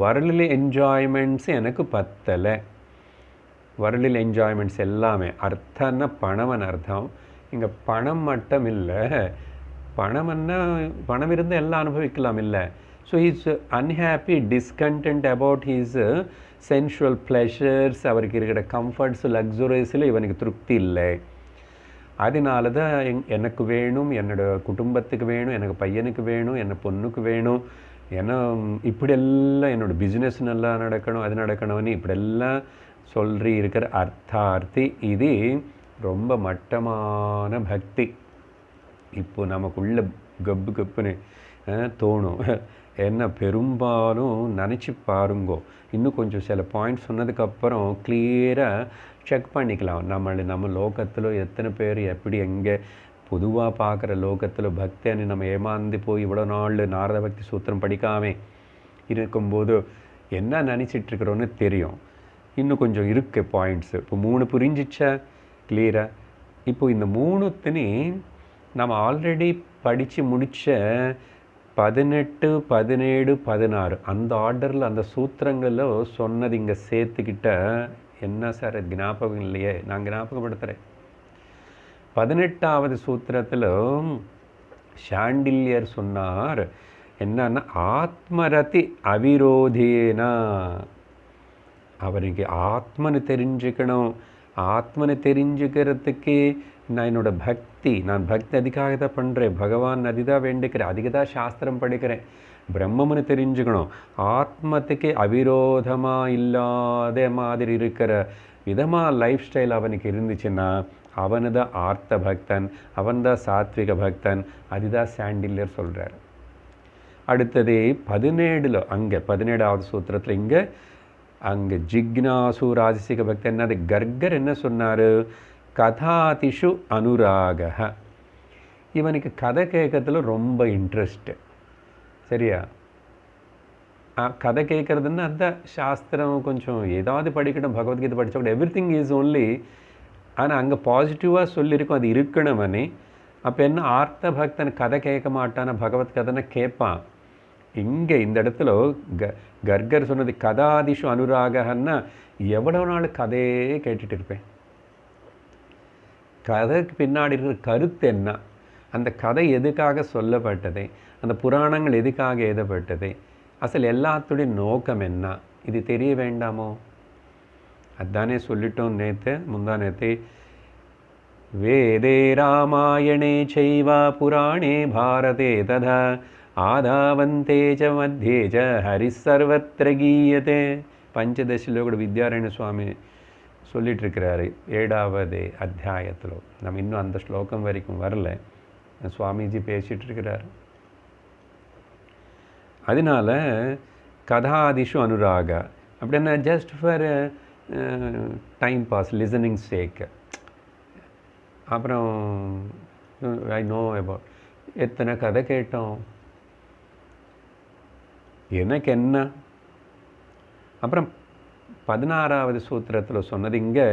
வரலில் என்ஜாய்மெண்ட்ஸ் எனக்கு பத்தலை. வரலில் என்ஜாய்மெண்ட்ஸ் எல்லாமே, அர்த்தம்னா பணம்னு அர்த்தம். இங்கே பணம் மட்டும் இல்லை, பணம் இருந்தால் எல்லாம் அனுபவிக்கலாம் இல்லை. So he's unhappy, discontent about he's sensual pleasures, அவருக்கு இருக்கிற கம்ஃபர்ட்ஸ், லக்ஸுரியஸில் இவனுக்கு திருப்தி இல்லை. அதனால தான் எனக்கு வேணும், என்னோடய குடும்பத்துக்கு வேணும், எனக்கு பையனுக்கு வேணும், என்ன பொண்ணுக்கு வேணும், ஏன்னா இப்படியெல்லாம் என்னோடய பிஸ்னஸ் நல்லா நடக்கணும், அது நடக்கணும்னு இப்படியெல்லாம் சொல்லி இருக்கிற அர்த்தார்த்தி. இது ரொம்ப மட்டமான பக்தி. இப்போ நமக்குள்ள கப்புன்னு தோணும். என்ன பெரும்பாலும் நினச்சி பாருங்கோ. இன்னும் கொஞ்சம் சில பாயிண்ட் சொன்னதுக்கப்புறம் கிளியராக செக் பண்ணிக்கலாம். நம்ம லோகத்தில் எத்தனை பேர் எப்படி எங்கே பொதுவாக பார்க்குற லோகத்தில் பக்தின்னு நம்ம ஏமாந்து போய் இவ்வளோ நாள் நாரத பக்தி சூத்திரம் படிக்காமே இருக்கும்போது என்ன நினச்சிட்ருக்குறோன்னு தெரியும். இன்னும் கொஞ்சம் இருக்குது பாயிண்ட்ஸு. இப்போ 3 புரிஞ்சிச்சா கிளியராக? இப்போ இந்த 3த்துனே நம்ம ஆல்ரெடி படித்து முடித்த 18, 17, 16 அந்த ஆர்டரில் அந்த சூத்திரங்களில் சொன்னது இங்கே சேர்த்துக்கிட்ட என்ன சார் ஞாபகம் இல்லையே? நான் ஞாபகப்படுத்துகிறேன். 18வது சூத்திரத்தில் சாண்டில்யர் சொன்னார் என்னன்னா, ஆத்மரதி அவிரோதேனா. அவனுக்கு ஆத்மனை தெரிஞ்சுக்கணும். ஆத்மனை தெரிஞ்சுக்கிறதுக்கு நான் நான் பக்தி அதுக்காக தான் பண்ணுறேன். பகவான் அதுதான் வேண்டிக்கிறேன். அதுக்கு தான் சாஸ்திரம் படிக்கிறேன். பிரம்மம்னு தெரிஞ்சுக்கணும். ஆத்மத்துக்கு அவிரோதமாக இல்லாத மாதிரி இருக்கிற விதமாக லைஃப் ஸ்டைல் அவனுக்கு இருந்துச்சுன்னா அவனு தான் ஆர்த்த பக்தன், அவன் தான் சாத்விக பக்தன். அதுதான் சாண்டில்யர் சொல்கிறார். அடுத்தது 17 அங்கே 17வது சூத்திரத்தில் அங்கே ஜிக்னாசு ராஜசிக பக்தன் என்னது கர்கர் என்ன சொன்னார்? கதாதிஷு அனுராக. இவனுக்கு கதை கேட்கறதுல ரொம்ப இன்ட்ரெஸ்ட்டு. சரியா? கதை கேட்குறதுன்னா அந்த சாஸ்திரம் கொஞ்சம் ஏதாவது படிக்கணும். பகவத்கீதை படித்தா கூட எவ்ரிதிங் இஸ் ஓன்லி. ஆனால் அங்கே பாசிட்டிவாக சொல்லியிருக்கோம், அது இருக்கணுமனே. அப்போ என்ன, ஆர்த்த பக்தன் கதை கேட்க மாட்டான, பகவத் கதைன்னு கேட்பான். இங்கே இந்த இடத்துல கர்கர் சொன்னது கதாதிஷு அனுராகன்னா எவ்வளோ நாள் கதையே கேட்டுட்டு இருப்பேன். கதைக்கு பின்னாடி இருக்கிற கருத்து என்ன, அந்த கதை எதுக்காக சொல்லப்பட்டது, அந்த புராணங்கள் எதுக்காக எழுதப்பட்டது, அசல் எல்லாத்துடைய நோக்கம் என்ன, இது தெரிய வேண்டாமோ? அதானே சொல்லிட்டோம் முந்தா நேற்று. வேதே ராமாயணே சைவா புராணே பாரதே ததா ஆதாவந்தே ச மத்தியே ச ஹரிஸ் சர்வத்ர கீயதே. பஞ்சதசியில் கூட வித்யாரண்ய சுவாமி சொல்லிகிட்ருக்கிறாரு 7வது அத்தியாயத்தில். நம்ம இன்னும் அந்த ஸ்லோகம் வரைக்கும் வரல, சுவாமிஜி பேசிகிட்டு இருக்கிறார். அதனால கதாதிஷு அனுராக அப்படின்னா just for time pass, listening sake. அப்புறம் ஐ நோ அபவுட் எத்தனை கதை கேட்டோம், எனக்கு என்ன. அப்புறம் 16வது சூத்திரத்தில் சொன்னது இங்கே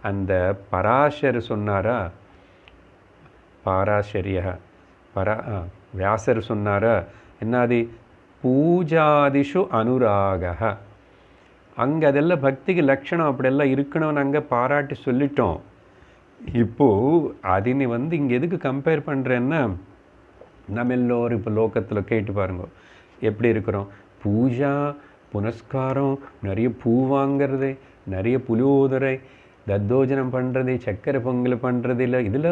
அந்த பராசர் சொன்னாரா, பாராசரிய வியாசர் சொன்னாரா என்னது, பூஜாதிஷு அனுராக. அங்கே அதெல்லாம் பக்திக்கு லட்சணம் அப்படியெல்லாம் இருக்கணும்னு அங்கே பாராட்டி சொல்லிட்டோம். இப்போது அதினை இங்கே எதுக்கு கம்பேர் பண்ணுறேன்னா, நம்ம எல்லோரும் இப்போ லோகத்தில் கேட்டு பாருங்க எப்படி இருக்கிறோம். பூஜா புனஸ்காரம், நிறைய பூ வாங்கிறது, நிறைய புலியோதரை தத்தோஜனம் பண்ணுறது, சக்கரை பொங்கல் பண்ணுறது, இல்லை இதில்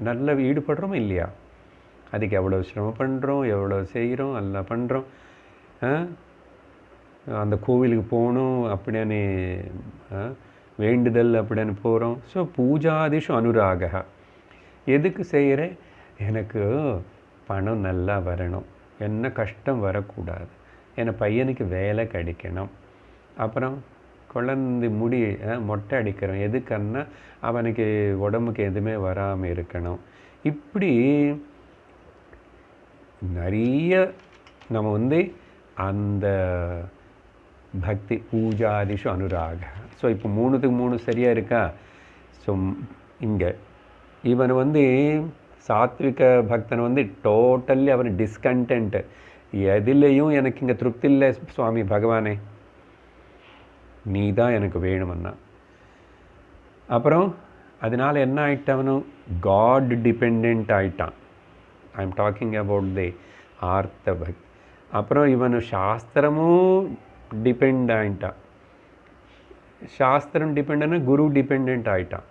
நல்லா ஈடுபடுறோமா இல்லையா? அதுக்கு எவ்வளோ சிரமம் பண்ணுறோம், எவ்வளோ செய்கிறோம், எல்லாம் பண்ணுறோம். அந்த கோவிலுக்கு போகணும் அப்படின்னு வேண்டுதல் அப்படின்னு போகிறோம். ஸோ பூஜாதிஷு அனுராக. எதுக்கு செய்கிறேன், எனக்கு பணம் நல்லா வரணும், என்ன கஷ்டம் வரக்கூடாது, என் பையனுக்கு வேலை கிடைக்கணும், அப்புறம் குழந்தை முடி மொட்டை அடிக்கிறோம் எதுக்குன்னா அவனுக்கு உடம்புக்கு எதுவுமே வராமல் இருக்கணும். இப்படி நிறைய நம்ம அந்த பக்தி பூஜாதிஷு அனுராக. ஸோ இப்போ 3க்கு 3 சரியாக இருக்கா? ஸோ இங்கே இவன் சாத்விக பக்தன் டோட்டல்லி அவன் டிஸ்கண்டென்ட்டு. எதிலையும் எனக்கு இங்கே திருப்தி இல்லை சுவாமி பகவானே, நீ தான் எனக்கு வேணுமன்னா. அப்புறம் அதனால் என்ன ஆகிட்டவனும் காட் டிபெண்ட் ஆகிட்டான். I am talking about the ஆர்த்த பக்தி. அப்புறம் இவனு சாஸ்திரமும் டிபெண்ட் ஆகிட்டான். சாஸ்திரம் டிபெண்ட்னா குரு டிபெண்ட் ஆகிட்டான்.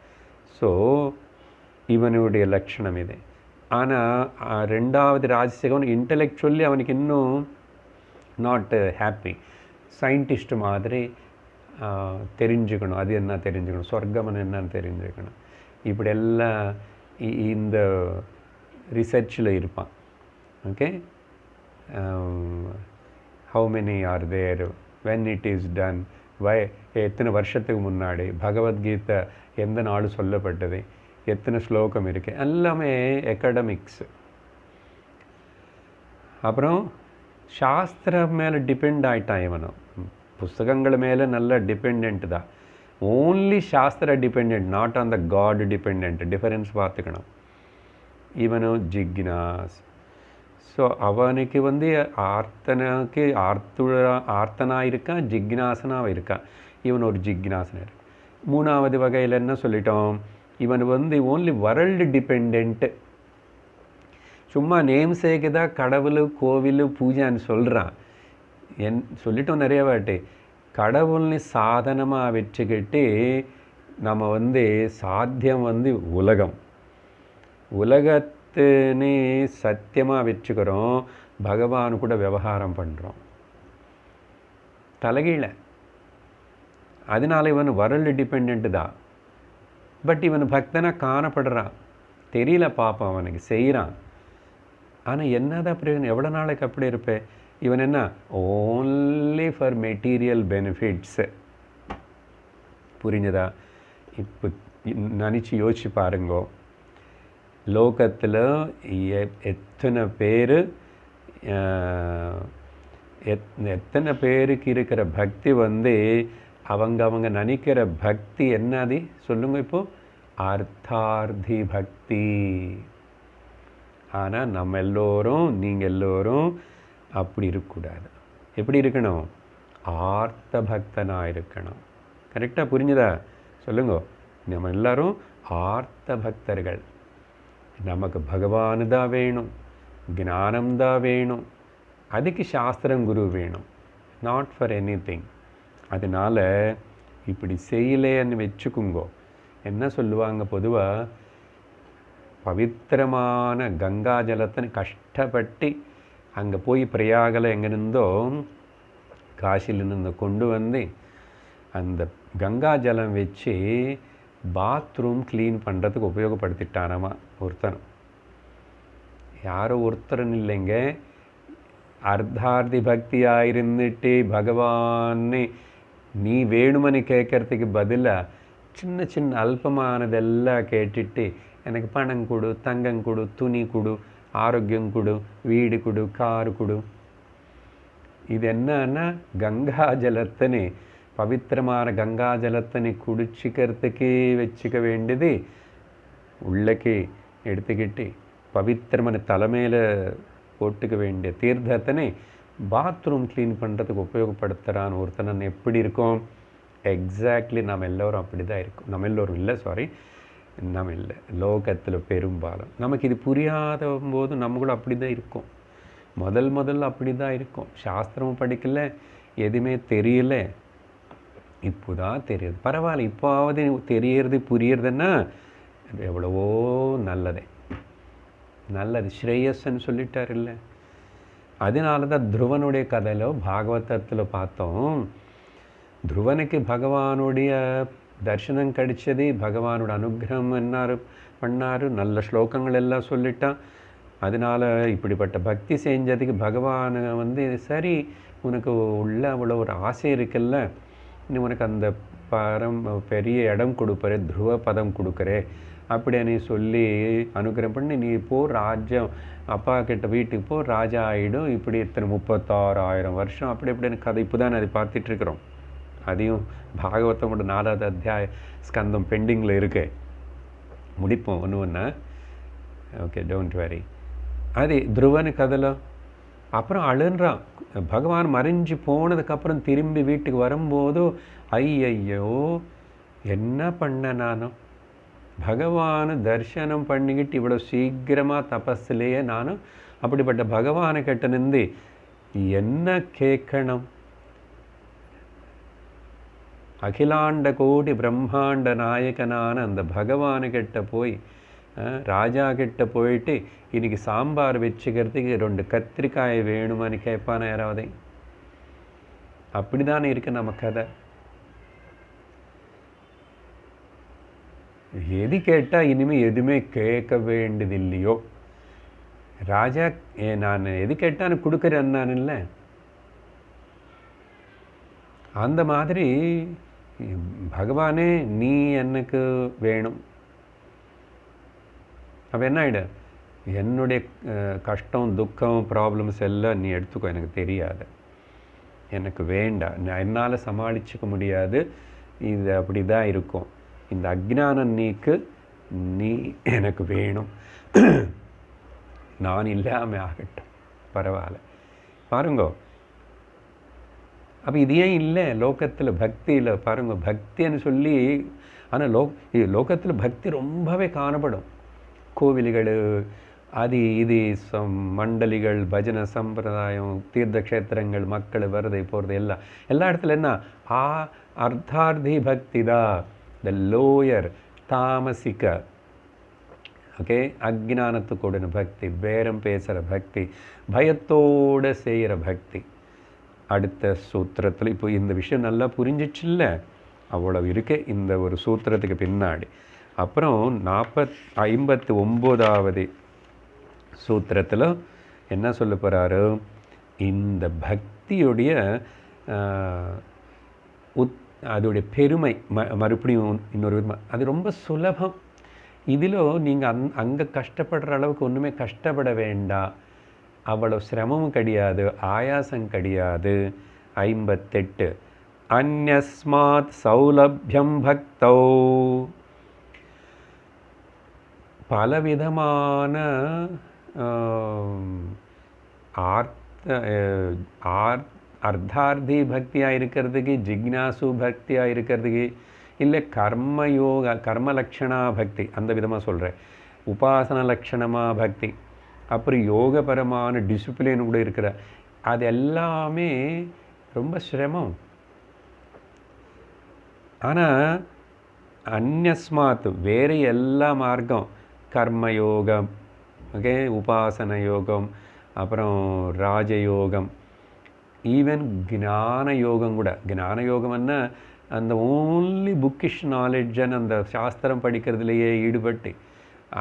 ஸோ இவனுடைய லட்சணம் இது. ஆனால் 2வது ராஜசேகவன் இன்டலெக்சுவலி அவனுக்கு இன்னும் நாட் ஹாப்பி. சயின்டிஸ்ட் மாதிரி தெரிஞ்சுக்கணும், அது என்ன தெரிஞ்சுக்கணும், சொர்க்கம்னு என்னன்னு தெரிஞ்சுக்கணும், இப்படி எல்லாம் இந்த ரிசர்ச்சில் இருப்பான். Okay, how many are there, when it is done, எத்தனை வருஷத்துக்கு முன்னாடி பகவத்கீதை எந்த நாள் சொல்லப்பட்டது, எத்தனை ஸ்லோகம் இருக்குது, எல்லாமே அகாடமிக்ஸ். அப்புறம் சாஸ்திரம் மேலே டிபெண்ட் ஆகிட்டான் இவனும். புஸ்தகங்கள் மேலே நல்ல டிபெண்ட் தான். ஓன்லி சாஸ்திர depend, not on the God depend. Difference பார்த்துக்கணும். இவனும் ஜிக்னாஸ். ஸோ அவனுக்கு ஆர்த்தனுக்கு ஆர்த்தனாக இருக்கான், ஜிக்னாசனாக இருக்கான். இவன் ஒரு ஜிக்னாசனர். மூணாவது வகையில் என்ன சொல்லிட்டோம், இவன் ஓன்லி வேர்ல்டு டிபெண்ட். சும்மா நேம் சேக்கு தான் கடவுள் கோவில் பூஜைன்னு சொல்கிறான். சொல்லிட்டோம் நிறைய வாட்டி. கடவுள்னு சாதனமாக வச்சுக்கிட்டு நம்ம சாத்தியம் உலகம், உலகத்துன்னு சத்தியமாக வச்சுக்கிறோம். பகவானு கூட விவகாரம் பண்ணுறோம் தலைகீழ. அதனால இவன் வேர்ல்டு டிபெண்ட் தான். பட் இவன் பக்தனாக காணப்படுறான். தெரியல பாப்போம், அவனுக்கு செய்கிறான். ஆனால் என்னதான் பிரயோஜனம்? எவ்வளோ நாளைக்கு அப்படி இருப்பேன்? இவன் என்ன ஓன்லி ஃபார் மெட்டீரியல் பெனிஃபிட்ஸு. புரிஞ்சதா? இப்போ நினச்சி யோசிச்சு பாருங்கோ. லோகத்தில் எத்தனை பேர் எத்தனை பேருக்கு இருக்கிற பக்தி அவங்க நினைக்கிற பக்தி என்னது சொல்லுங்க. இப்போது அர்த்தார்த்தி பக்தி. ஆனால் நம்ம எல்லோரும், நீங்கள் எல்லோரும் அப்படி இருக்கக்கூடாது. எப்படி இருக்கணும்? ஆர்த்த பக்தனாக இருக்கணும். கரெக்டாக புரிஞ்சுதா? சொல்லுங்க. நம்ம எல்லோரும் ஆர்த்த பக்தர்கள். நமக்கு பகவானு தான் வேணும், ஞானம்தான் வேணும். அதுக்கு சாஸ்திரம் குரு வேணும், நாட் ஃபார் எனி திங். அதனால் இப்படி செய்யலேன்னு வச்சுக்குங்கோ. என்ன சொல்லுவாங்க பொதுவாக, பவித்திரமான கங்கா ஜலத்தை கஷ்டப்பட்டு அங்கே போய் பிரயாகில் எங்கேருந்தோ காசிலிருந்து கொண்டு அந்த கங்கா ஜலம் வச்சு பாத்ரூம் க்ளீன் பண்ணுறதுக்கு உபயோகப்படுத்திட்டானாமா ஒருத்தனும். யாரோ ஒருத்தரன் இல்லைங்க, அர்த்தார்த்தி பக்தியாக இருந்துட்டு பகவானே நீ வேணுமனு கேட்கறதுக்கு பதிலாக சின்ன சின்ன அல்பமானதெல்லாம் கேட்டுட்டு எனக்கு பணம் கொடு, தங்கம் கொடு, துணி கொடு, ஆரோக்கியம் கொடு, வீடு கொடு, காரு கொடு. இது என்னன்னா கங்கா ஜலத்தனே, பவித்திரமான கங்கா ஜலத்தனை குடிச்சிக்கிறதுக்கு வச்சுக்க வேண்டியது உள்ளக்கு எடுத்துக்கிட்டு பவித்திரமான தலைமையில் போட்டுக்க வேண்டிய தீர்த்தத்தனை பாத்ரூம் க்ளீன் பண்ணுறதுக்கு உபயோகப்படுத்துகிறான்னு ஒருத்தனை எப்படி இருக்கும்? எக்ஸாக்ட்லி நம்ம எல்லோரும் அப்படி தான் இருக்கும். நம்ம எல்லோரும் இல்லை, சாரி, நம்ம இல்லை, லோகத்தில் பெரும்பாலும் நமக்கு இது புரியாத போது நம்ம கூட அப்படி தான் இருக்கும். முதல்ல அப்படி தான் இருக்கும். சாஸ்திரமும் படிக்கல, எதுவுமே தெரியல. இப்போ தான் தெரியுது. பரவாயில்ல, இப்போவாவது தெரியறது புரியறதுன்னா எவ்வளவோ நல்லது. ஸ்ரேயஸ்ன்னு சொல்லிட்டார் இல்லை? அதனால தான் துருவனுடைய கதையில் பாகவதத்தில் பார்த்தோம். துருவனுக்கு பகவானுடைய தரிசனம் கிடைச்சது, பகவானோட அனுகிரகம் பண்ணார், நல்ல ஸ்லோகங்கள் எல்லாம் சொல்லிட்டான். அதனால் இப்படிப்பட்ட பக்தி செஞ்சதுக்கு பகவான் சரி உனக்கு உள்ள அவ்வளோ ஒரு ஆசை இருக்குல்ல, நீ உனக்கு அந்த பெரிய இடம் கொடுப்பற, துருவ பதம் கொடுக்குறே அப்படின்னு சொல்லி அனுகிரகம் பண்ணி நீ இப்போ ராஜ்யம் அப்பா கிட்ட வீட்டுக்கு போ, ராஜா ஆகிடும். இப்படி இத்தனை 36,000 வருஷம் அப்படி இப்படின்னு கதை இப்போ தான் அதை பார்த்துட்ருக்குறோம். அதையும் பாகவதமோட 4வது அத்தியாய ஸ்கந்தம் பெண்டிங்கில் இருக்கு, முடிப்போம் ஒன்று ஒன்றா. Okay, don't worry. அது துருவனு கதையில் அப்புறம் அழுன்றான். பகவான் மறைஞ்சு போனதுக்கப்புறம் திரும்பி வீட்டுக்கு வரும்போது ஐயையோ என்ன பண்ண நானும், பகவானை தரிசனம் பண்ணிக்கிட்டு இவ்வளோ சீக்கிரமாக தபஸ்லேயே நானும் அப்படிப்பட்ட பகவானை கிட்ட நின்று என்ன கேட்கணும்? அகிலாண்ட கோடி பிரம்மாண்ட நாயகனான அந்த பகவானுக்கிட்ட போய் ராஜா கிட்ட போயிட்டு இன்னைக்கு சாம்பார் வச்சுக்கிறதுக்கு 2 கத்திரிக்காய் வேணுமான்னு கேட்பான யாராவது? அப்படி தானே இருக்கு நம்ம கதை. எது கேட்டால் இனிமேல் எதுவுமே கேட்க வேண்டியது இல்லையோ. ராஜா நான் எது கேட்டான்னு கொடுக்குறேன் நான் இல்லை, அந்த மாதிரி பகவானே நீ எனக்கு வேணும். அப்போ என்ன ஆகிடு, என்னுடைய கஷ்டம் துக்கம் ப்ராப்ளம்ஸ் எல்லாம் நீ எடுத்துக்கோ, எனக்கு தெரியாது, எனக்கு வேண்டாம், என்னால் சமாளிச்சுக்க முடியாது, இது அப்படி தான் இருக்கும், இந்த அஜ்ஞானம் நீக்கு, நீ எனக்கு வேணும், நான் இல்லாமல் ஆகட்டும் பரவாயில்ல. பாருங்கோ, அப்போ இது ஏன் இல்லை லோகத்தில் பக்தியில்? பாருங்க, பக்தின்னு சொல்லி, ஆனால் லோகத்தில் பக்தி ரொம்பவே காணப்படும். கோவில்கள், அது இது மண்டலிகள், பஜனை சம்பிரதாயம், தீர்த்த க்ஷேத்திரங்கள், மக்கள் வரதை போகிறது எல்லாம் எல்லா இடத்துல என்ன அர்த்தார்த்தி பக்தி தான், த லோயர் தாமசிக்க, ஓகே, அஜ்ஞானத்துக்கூட பக்தி, பேரம் பேசுகிற பக்தி, பயத்தோடு செய்கிற பக்தி. அடுத்த சூத்திரத்தில் இப்போ இந்த விஷயம் நல்லா புரிஞ்சிச்சுல்ல, அவ்வளவு இருக்கே இந்த ஒரு சூத்திரத்துக்கு பின்னாடி. அப்புறம் 59வது சூத்திரத்தில் என்ன சொல்ல போகிறாரு, இந்த பக்தியுடைய அதோடைய பெருமை, மறுபடியும் இன்னொரு விதமாக, அது ரொம்ப சுலபம். இதில் நீங்கள் அங்கே கஷ்டப்படுற அளவுக்கு ஒன்றுமே கஷ்டப்பட வேண்டாம், அவ்வளோ சிரமமும் கிடையாது, ஆயாசம் கிடையாது. 58 அந்யஸ்மாத் சௌலபியம் பக்தௌ, பலவிதமான அர்த்தார்த்தி பக்தியாக இருக்கிறதுக்கு, ஜிக்னாசு பக்தியாக இருக்கிறதுக்கு, இல்லை கர்ம லக்ஷணா பக்தி, அந்த விதமாக சொல்கிறேன், உபாசன லக்ஷணமாக பக்தி, அப்புறம் யோகபரமான டிசிப்ளின் கூட இருக்கிற, அது எல்லாமே ரொம்ப சிரமம். ஆனால் அந்யஸ்மாத் வேறு எல்லா மார்க்கம், கர்மயோகம், ஓகே, உபாசன யோகம், அப்புறம் ராஜயோகம், ஈவன் ஞான யோகம் கூட. ஞான யோகம்னா அந்த ஓன்லி புக்கிஷ் நாலேஜன்னு அந்த சாஸ்திரம் படிக்கிறதுலையே ஈடுபட்டு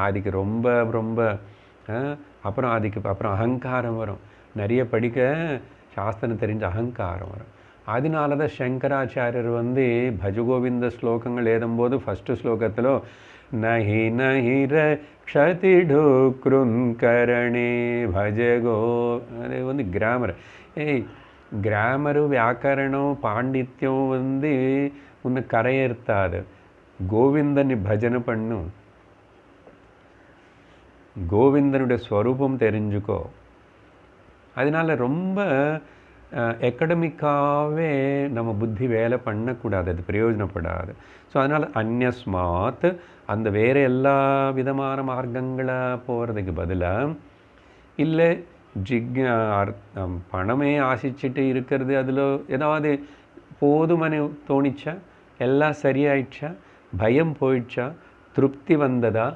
அதுக்கு ரொம்ப ரொம்ப அப்புறம் அப்புறம் அகங்காரம் வரும், நிறைய படிக்க சாஸ்திரம் தெரிஞ்ச அகங்காரம் வரும். அதனால தான் சங்கராச்சாரியர் பஜகோவிந்த ஸ்லோகங்கள் எழுதும்போது ஃபஸ்ட்டு ஸ்லோகத்தில் நஹி நஹி ரக்ஷதி டுக்ருன்கரணே பஜகோ, அது கிராமர். கிராமரு வியாக்கரணம் பாண்டித்யம் உன்னை கரையேற்றாது, கோவிந்தன் பஜனை பண்ணும், கோவிந்தனுடைய ஸ்வரூபம் தெரிஞ்சுக்கோ. அதனால் ரொம்ப எக்கடமிக்காகவே நம்ம புத்தி வேலை பண்ணக்கூடாது, அது பிரயோஜனப்படாது. ஸோ அதனால் அந்யஸ்மாத், அந்த வேறு எல்லா விதமான மார்க்கங்களை போகிறதுக்கு பதிலாக, இல்லை பணமே ஆசிச்சுட்டு இருக்கிறது, அதில் ஏதாவது போதுமனு தோணிச்சா, எல்லாம் சரியாயிடுச்சா, பயம் போயிடுச்சா, திருப்தி வந்ததா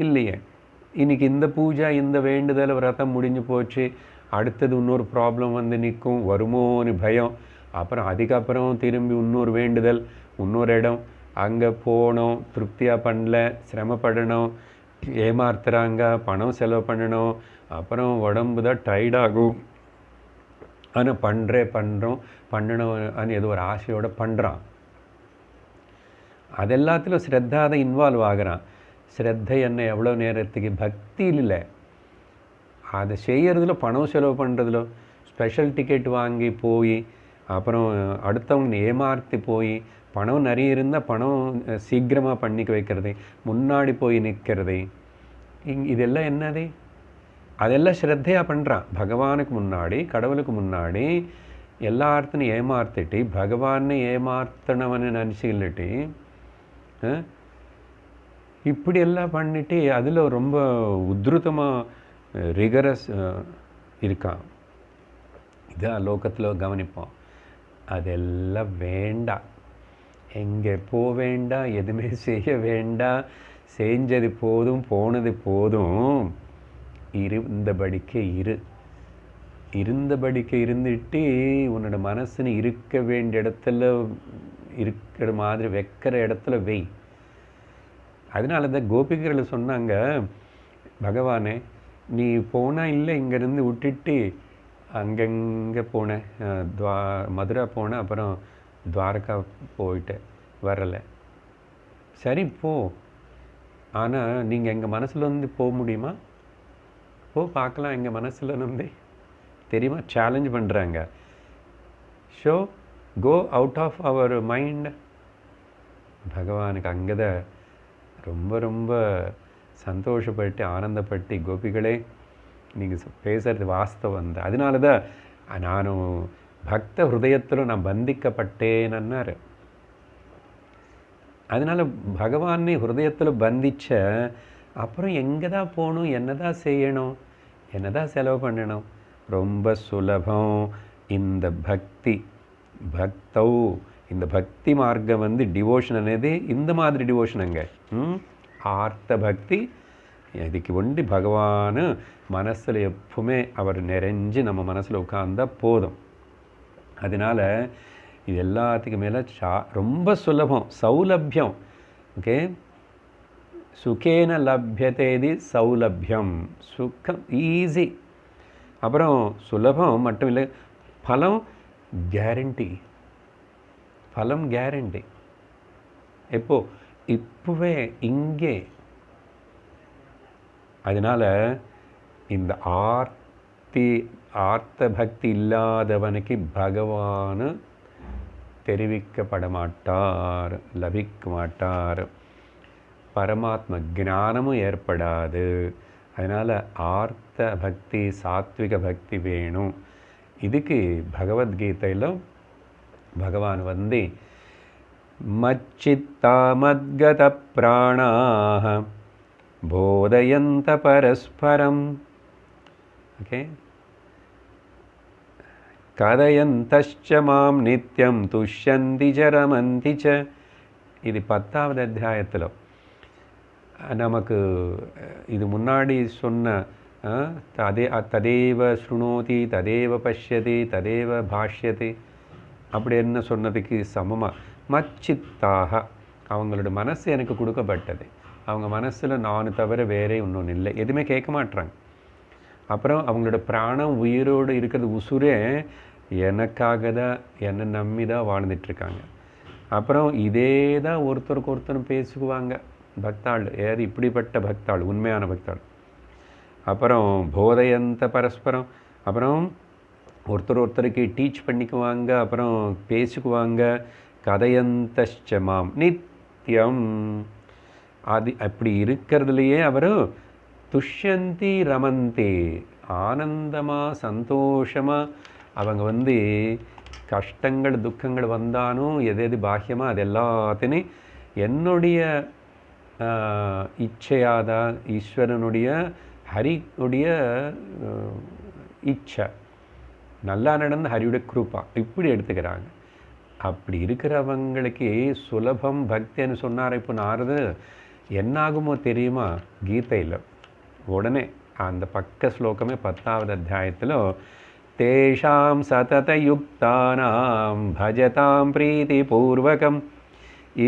இல்லையே, இன்றைக்கி இந்த பூஜை இந்த வேண்டுதல் விரதம் முடிஞ்சு போச்சு, அடுத்தது இன்னொரு ப்ராப்ளம் நிற்கும், வருமோன்னு பயம், அப்புறம் அதுக்கப்புறம் திரும்பி இன்னொரு வேண்டுதல், இன்னொரு இடம், அங்கே போகணும், திருப்தியாக பண்ணல, சிரமப்படணும், ஏமாத்துறாங்க, பணம் செலவு பண்ணணும், அப்புறம் உடம்பு தான் டயர்டாகும், ஆனால் பண்ணணும் ஏதோ ஒரு ஆசையோடு பண்ணுறான். அது எல்லாத்திலும் ஸ்ரத்தா தான் இன்வால்வ் ஆகிறான். ஸ்ரத்தை என்ன எவ்வளோ நேரத்துக்கு, பக்தி இல்லை, அதை செய்கிறதுல பணம் செலவு பண்ணுறதுல, ஸ்பெஷல் டிக்கெட் வாங்கி போய் அப்புறம் அடுத்தவங்க ஏமாற்றி போய், பணம் நிறைய இருந்தால் பணம் சீக்கிரமாக பண்ணிக்க வைக்கிறது, முன்னாடி போய் நிற்கிறது, இதெல்லாம் என்னது? அதெல்லாம் ஸ்ரத்தையாக பண்ணுறான். பகவானுக்கு முன்னாடி, கடவுளுக்கு முன்னாடி எல்லாத்தையும் ஏமாற்றிட்டு, பகவானை ஏமாத்தினவன்னு நினச்சிக்கிட்டு இப்படியெல்லாம் பண்ணிட்டு அதில் ரொம்ப உத்ருதமாக ரிகரஸ் இருக்கான். இதான் லோகத்தில் கவனிப்போம். அதெல்லாம் வேண்டாம், எங்கே போக வேண்டாம், எதுவுமே செய்ய வேண்டாம், செஞ்சது போதும், போனது போதும், இருந்தபடிக்கு இருந்தபடிக்கு இருந்துட்டு உன்னோட மனசுன்னு இருக்க வேண்டிய இடத்துல இருக்கிற மாதிரி வைக்கிற இடத்துல வெய். அதனால தான் கோபிகைகள் சொன்னாங்க, பகவானே நீ போனால் இல்லை, இங்கேருந்து விட்டுட்டு அங்கங்கே போனேன். மதுரை போனேன், அப்புறம் துவாரகா போயிட்டேன், வரலை. சரி போ, ஆனால் நீங்கள் எங்கள் மனசில் வந்து போக முடியுமா? போ பார்க்கலாம் எங்கள் மனசில் வந்து, தெரியுமா? சேலஞ்ச் பண்ணுறாங்க. So go out of our mind. பகவானுக்கு அங்கே தான் ரொம்ப ரொம்ப சந்தோஷப்பட்டு ஆனந்தப்பட்டு, கோபிகளே நீங்கள் பேசுகிறது வாஸ்தவம் தான், அதனால தான் நானும் பக்த ஹிருதயத்தில் நான் பந்திக்கப்பட்டேன்னாரு. அதனால் பகவானை ஹிருதயத்தில் பந்திச்ச அப்புறம் எங்கே தான் போகணும், என்ன தான் செய்யணும், என்ன தான் செலவு பண்ணணும்? ரொம்ப சுலபம். இந்த பக்தௌ இந்த பக்தி மார்க்கம் வந்து டிவோஷன் అనేది இந்த மாதிரி டிவோஷனுங்க. ஆர்த்த பக்தி. இதுக்கு ஒண்டி பகவான் மனசில் எப்பவுமே அவர் நிறைஞ்சு நம்ம மனசில் உட்கார்ந்தா போதும். அதனால் இது எல்லாத்துக்கும் மேலே ரொம்ப சுலபம், சௌலபியம். ஓகே, சுகேன லப்யதேதி சௌலபியம். சுகம் ஈஸி, அப்புறம் சுலபம் மட்டும் இல்லை, பலம் கேரண்டி. பலம் கேரண்டி. எப்போ? இப்போவே, இங்கே. அதனால் இந்த ஆர்த்த பக்தி இல்லாதவனுக்கு பகவான் தெரிவிக்கப்பட மாட்டார், லபிக்க மாட்டார், பரமாத்ம ஞானமும் ஏற்படாது. அதனால் ஆர்த்த பக்தி, சாத்விக பக்தி வேணும். இதுக்கு பகவத்கீதையில் பகவான் வந்து மச்சித்தா மத்கத பிராணாஹ போதயந்த பரஸ்பரம், ஓகே, கதயந்தச்ச மாம் நித்யம் துஷ்யந்தி ச ரமந்தி ச. இது 10வது அத்தியாயத்தில் நமக்கு இது முன்னாடி சொன்ன ததேவ ஸ்ருணோதி ததேவ பஷ்யதி ததேவ பாஷ்யதி அப்படி என்ன சொன்னதுக்கு சமமாக மச்சித்தாக அவங்களோட மனசு எனக்கு கொடுக்கப்பட்டது. அவங்க மனசில் நான் தவிர வேறே இன்னொன்று இல்லை, எதுவுமே கேட்க மாட்டுறாங்க. அப்புறம் அவங்களோட பிராணம் உயிரோடு இருக்கிறது, உசுரே எனக்காக தான், என்னை நம்பி தான் வாழ்ந்துட்டுருக்காங்க. அப்புறம் இதே தான் ஒருத்தருக்கு ஒருத்தர் பேசுவாங்க பக்தாள். ஏது இப்படிப்பட்ட பக்தாள், உண்மையான பக்தாள். அப்புறம் போதயந்த பரஸ்பரம், அப்புறம் ஒருத்தருக்கு டீச் பண்ணிக்குவாங்க, அப்புறம் பேசிக்குவாங்க. கதயந்தச்ச மாம் நித்யம். அது அப்படி இருக்கிறதுலையே அவர் துஷ்யந்தி ரமந்தி, ஆனந்தமாக சந்தோஷமாக அவங்க வந்து கஷ்டங்கள் துக்கங்கள் வந்தாலும் எது பாக்கியமாக அது எல்லாத்தையும் என்னுடைய இச்சையாதா, ஈஸ்வரனுடைய ஹரியுடைய இச்சை, நல்லா நடந்த ஹரியுடைய கிருபா, இப்படி எடுத்துக்கிறாங்க. அப்படி இருக்கிறவங்களுக்கு சுலபம் பக்தின்னு சொன்னார். இப்போ நாரது என்னாகுமோ தெரியுமா? கீதையில் உடனே அந்த பக்க ஸ்லோகமே 10வது அத்தியாயத்தில் தேஷாம் சததயுக்தானாம் பஜதாம் பிரீதி பூர்வகம்.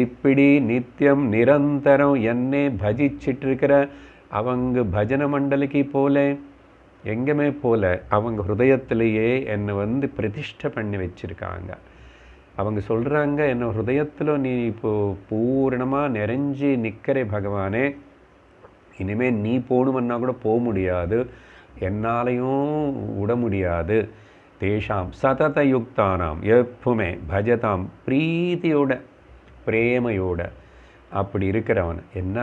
இப்படி நித்தியம் நிரந்தரம் என்னை பஜிச்சிட்ருக்கிற அவங்க பஜன மண்டலிக்கு போல எங்கேயுமே போல அவங்க ஹிருதயத்திலேயே என்னை வந்து பிரதிஷ்டை பண்ணி வச்சுருக்காங்க. அவங்க சொல்கிறாங்க, என்ன ஹிருதயத்தில் நீ இப்போது பூரணமாக நிறைஞ்சி நிற்கிற பகவானே, இனிமேல் நீ போகணுமன்னா கூட போக முடியாது, என்னாலையும் விட முடியாது. தேஷாம் சதத யுக்தானாம், எப்பவுமே பஜதாம் பிரீத்தியோட பிரேமையோட அப்படி இருக்கிறவன் என்ன.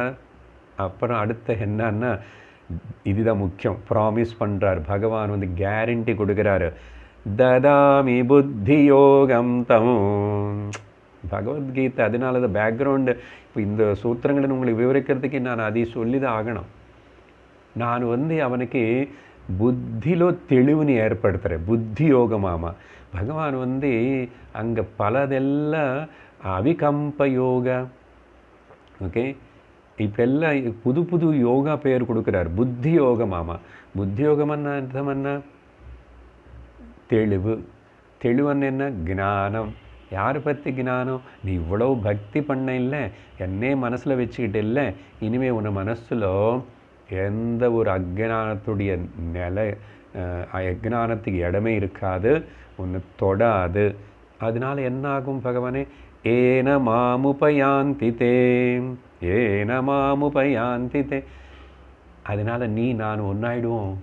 அப்புறம் அடுத்த என்னன்னா, இதுதான் முக்கியம், ப்ராமிஸ் பண்ணுறார் பகவான், வந்து கேரண்டி கொடுக்குறாரு. ததாமி புத்தி யோகம் தம். பகவத்கீதை. அதனால தான் பேக்ரவுண்டு இப்போ இந்த சூத்திரங்களை உங்களுக்கு விவரிக்கிறதுக்கு நான் அதை சொல்லி தான் ஆகணும். நான் வந்து அவனுக்கு புத்தியிலோ தெளிவுன்னு ஏற்படுத்துகிறேன், புத்தி யோகமாமா. பகவான் வந்து அங்கே பலதெல்லாம் அவிகம்ப யோகா, ஓகே, இப்பெல்லாம் புது புது யோகா பேர் கொடுக்குறார். புத்தி யோகமாமா. புத்தி யோகம்னா அர்த்தம்னா தெளிவு. தெளிவுன்னு என்ன? ஞானம். யாரை பற்றி ஞானம்? நீ இவ்வளவு பக்தி பண்ண இல்லை, என்னே மனசில் வச்சுக்கிட்டு இல்லை, இனிமேல் உன்னை மனசில் எந்த ஒரு அஜ்ஞானத்துடைய அஜ்ஞானத்துக்கு இடமே இருக்காது, ஒன்று தொடாது. அதனால என்னாகும் பகவானே? ஏன மாமுபயாந்தி தே, ஏன மாமுபயாந்தி தே. அதனால நீ நான் ஒன்றாயிடுவோம்,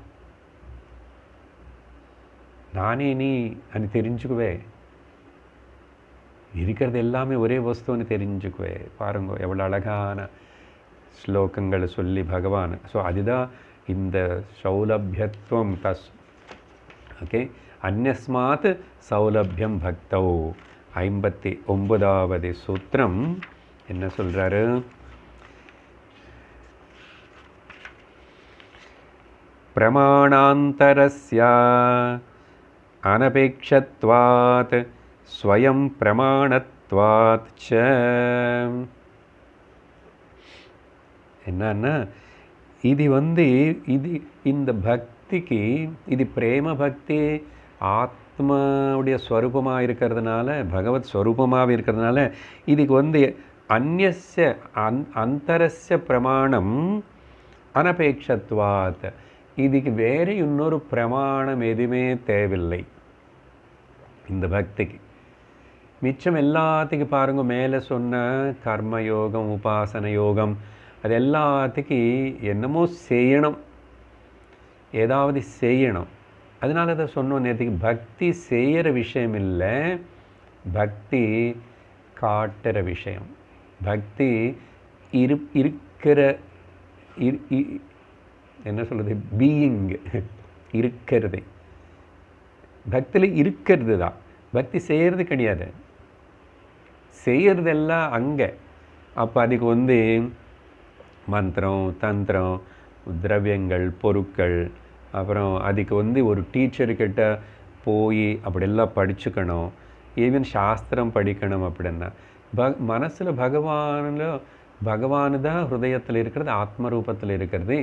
நானே நீ అని தெரிஞ்சுக்குவே, இருக்கிறது எல்லாமே ஒரே வஸ்துன்னு தெரிஞ்சுக்குவே. பாருங்க எவ்வளோ அழகான ஸ்லோகங்களை சொல்லி பகவான். ஸோ அதுதான் இந்த சௌலபியத்துவம் ஓகே. அந்யஸ்மாத் சௌலபியம் பக்தௌ. 59வது சூத்திரம் என்ன சொல்கிறாரு? பிரமாணாந்தரஸ்ய அனபேக்ஷத்வாத் ஸ்வயம் பிரமாணத்வாத் ச. என்னன்னா இது இது இந்த பக்திக்கு, இது பிரேம பக்தி ஆத்மாவுடைய ஸ்வரூபமாக இருக்கிறதுனால, பகவத் ஸ்வரூபமாக இருக்கிறதுனால, இதுக்கு அந்நிய அந்தரஸ்ய பிரமாணம் அனபேக்ஷத்வாத். இதுக்கு வேறு இன்னொரு பிரமாணம் எதுவுமே தேவையில்லை இந்த பக்திக்கு. மிச்சம் எல்லாத்துக்கும் பாருங்க, மேலே சொன்ன கர்மயோகம், உபாசன யோகம், அது எல்லாத்துக்கும் என்னமோ செய்யணும், ஏதாவது செய்யணும். அதனால தான் சொன்னோம் நேற்றுக்கு, பக்தி செய்கிற விஷயம் இல்லை, பக்தி காட்டுற விஷயம். பக்தி இருக்கிற என்ன சொல்கிறது, பீயிங், இருக்கிறது. பக்தியில் இருக்கிறது தான், பக்தி செய்கிறது கிடையாது, செய்கிறதெல்லாம் அங்கே. அப்போ அதுக்கு மந்திரம், தந்திரம், திரவியங்கள், பொருட்கள், அப்புறம் அதுக்கு ஒரு டீச்சர்கிட்ட போய் அப்படியெல்லாம் படிச்சுக்கணும், ஈவன் சாஸ்திரம் படிக்கணும். அப்படின்னா மனசில் பகவான் தான் ஹிருதயத்தில் இருக்கிறது, ஆத்ம ரூபத்தில் இருக்கிறது.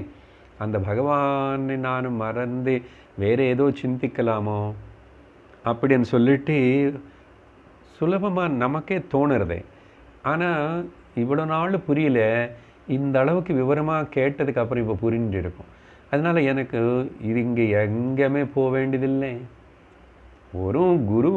அந்த பகவானை நான் மறந்து வேறு ஏதோ சிந்திக்கலாமோ அப்படின்னு சொல்லிட்டு சுலபமாக நமக்கே தோணுறதே. ஆனால் இவ்வளோ நாள் புரியல, இந்த அளவுக்கு விவரமாக கேட்டதுக்கு அப்புறம் இப்போ புரிஞ்சிருக்கும். அதனால் எனக்கு இது இங்கே எங்கேயுமே போக வேண்டியதில்லை. ஒரு குரு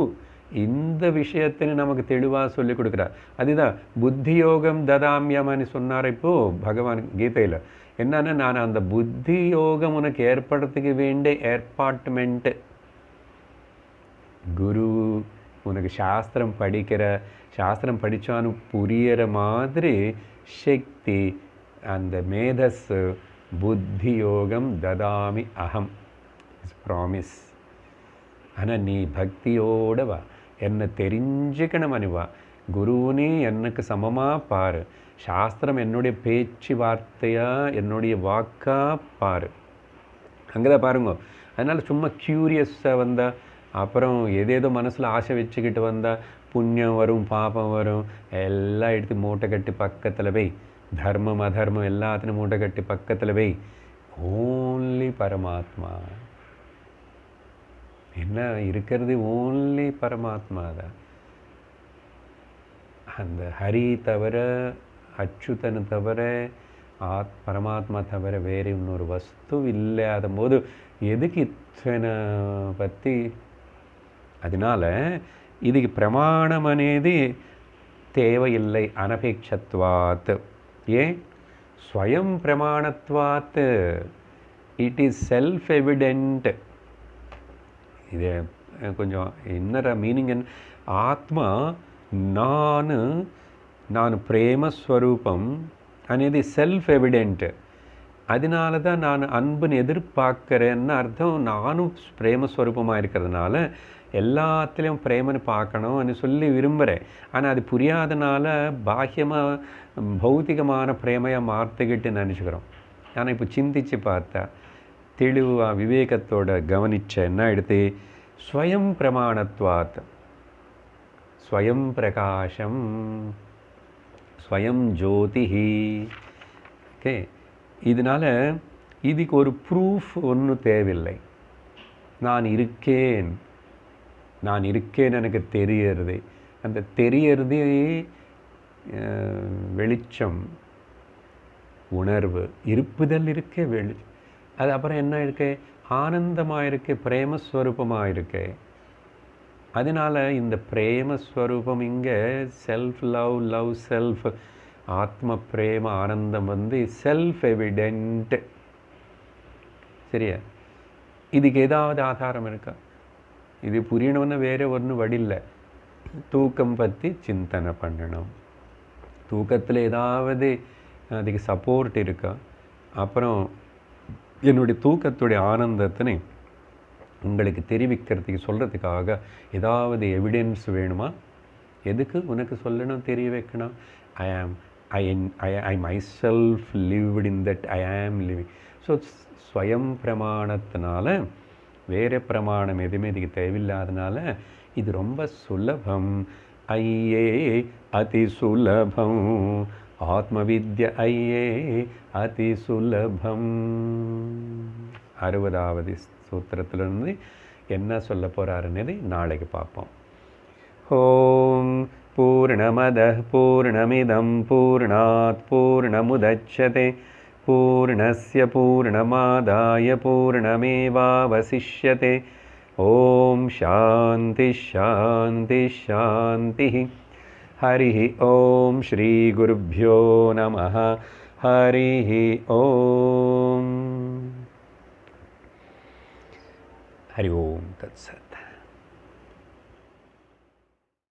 இந்த விஷயத்தின்னு நமக்கு தெளிவாக சொல்லிக் கொடுக்குறார். அதுதான் புத்தி யோகம் ததாமியம்னு சொன்னார் இப்போது பகவான் கீதையில். என்னன்னா, நான் அந்த புத்தி யோகம் உனக்கு ஏற்படுறதுக்கு வேண்டிய ஏற்பாட்டுமெண்ட்டு. குரு உனக்கு சாஸ்திரம் படித்தான்னு புரியிற மாதிரி சக்தி, அந்த மேதஸ், புத்தி யோகம் ததாமி அகம், ப்ராமிஸ். ஆனால் நீ பக்தியோட வா, என்னை தெரிஞ்சுக்கணும் அனுவா, குருவுனே எனக்கு சமமாக பாரு, சாஸ்திரம் என்னுடைய பேச்சு வார்த்தையாக, என்னுடைய வாக்காக பாரு. அங்கே தான் பாருங்க. அதனால் சும்மா க்யூரியஸாக வந்தால், அப்புறம் ஏதேதோ மனசில் ஆசை வச்சுக்கிட்டு வந்தால் புண்ணியம் வரும், பாபம் வரும், எல்லாம் எடுத்து மூட்டை கட்டி பக்கத்தில் போய், தர்மம் அதர்மம் எல்லாத்தையும் மூட்டை கட்டி பக்கத்தில் போய், ஓன்லி பரமாத்மா என்ன இருக்கிறது, ஓன்லி பரமாத்மா தான். அந்த ஹரி தவிர, அச்சுதன் தவிர, பரமாத்மா தவிர வேறு இன்னொரு வஸ்து இல்லாத போது எதுக்கு இத்தனை பற்றி? அதனால இதுக்கு பிரமாணம் అనేది தேவையில்லை. அனபேட்சத்வாத். ஏன்? ஸ்வயம் பிரமாணத்வாத். It is self evident. இது கொஞ்சம் இன்னர மீனிங். ఆత్మ நான் பிரேமஸ்வரூபம் అనేది செல்ஃப் எவிடென்ட். அதனால தான் நான் அன்புன்னு எதிர்பார்க்குறேன்னு அர்த்தம். நானும் பிரேமஸ்வரூபமாக இருக்கிறதுனால எல்லாத்துலேயும் பிரேமன்னு பார்க்கணும்னு சொல்லி விரும்புகிறேன். ஆனால் அது புரியாதனால பாஹ்யமாக பௌத்திகமான பிரேமையாக மாற்றிக்கிட்டு நினச்சிக்கிறோம். ஆனால் இப்போ சிந்திச்சு பார்த்தா தெளிவாக விவேகத்தோட கவனிச்ச என்ன எடுத்து, ஸ்வயம் பிரமாணத்வாத், ஸ்வயம் பிரகாஷம், ஸ்வயம் ஜோதிஹி. ஓகே. இதனால் இதுக்கு ஒரு ப்ரூஃப் ஒன்றும் தேவையில்லை. நான் இருக்கேன் எனக்கு தெரியறது. அந்த தெரியறது வெளிச்சம், உணர்வு, இருப்புதல் இருக்கே வெளிச்சம். அது அப்புறம் என்ன இருக்கு? ஆனந்தமாக இருக்கு, பிரேமஸ்வரூபமாக இருக்கு. அதனால் இந்த பிரேமஸ்வரூபம் இங்கே செல்ஃப் லவ், லவ் செல்ஃப், ஆத்ம பிரேம ஆனந்தம் வந்து செல்ஃப் எவிடென்ட். சரியா? இதுக்கு ஏதாவது ஆதாரம் இருக்கா? இது புரியணும்னு வேறு ஒன்றும் வழியில்லை. தூக்கம் பற்றி சிந்தனை பண்ணணும். தூக்கத்தில் ஏதாவது அதுக்கு சப்போர்ட் இருக்கா? அப்புறம் என்னுடைய தூக்கத்துடைய ஆனந்தத்தினை உங்களுக்கு தெரிவிக்கிறதுக்கு சொல்கிறதுக்காக ஏதாவது எவிடென்ஸ் வேணுமா? எதுக்கு உனக்கு சொல்லணும், தெரிய வைக்கணும்? I my self lived in that I ஆம் லிவிங். ஸோ ஸ்வயம் பிரமாணத்தினால வேறு பிரமாணம் எதுவுமே இதுக்கு தேவையில்லாதனால இது ரொம்ப சுலபம். ஐயே அதி சுலபம், ஆத்மவித்யா ஐயே அதி சுலபம். 60வது சூத்திரத்திலிருந்து என்ன சொல்ல போகிறாருன்னு நாளைக்கு பார்ப்போம். ஓம் பூர்ணமத பூர்ணமிதம் பூர்ணாத் பூர்ணமுதச்யதே பூர்ணஸ்ய பூர்ணமாதாய பூர்ணமேவாவசிஷ்யதே. ஓம் சாந்தி சாந்தி சாந்தி. ஹரி ஓம் ஸ்ரீ குருभ्यो நமः. ஹரி ஓம். ஹரி ஓம் தத்சத்.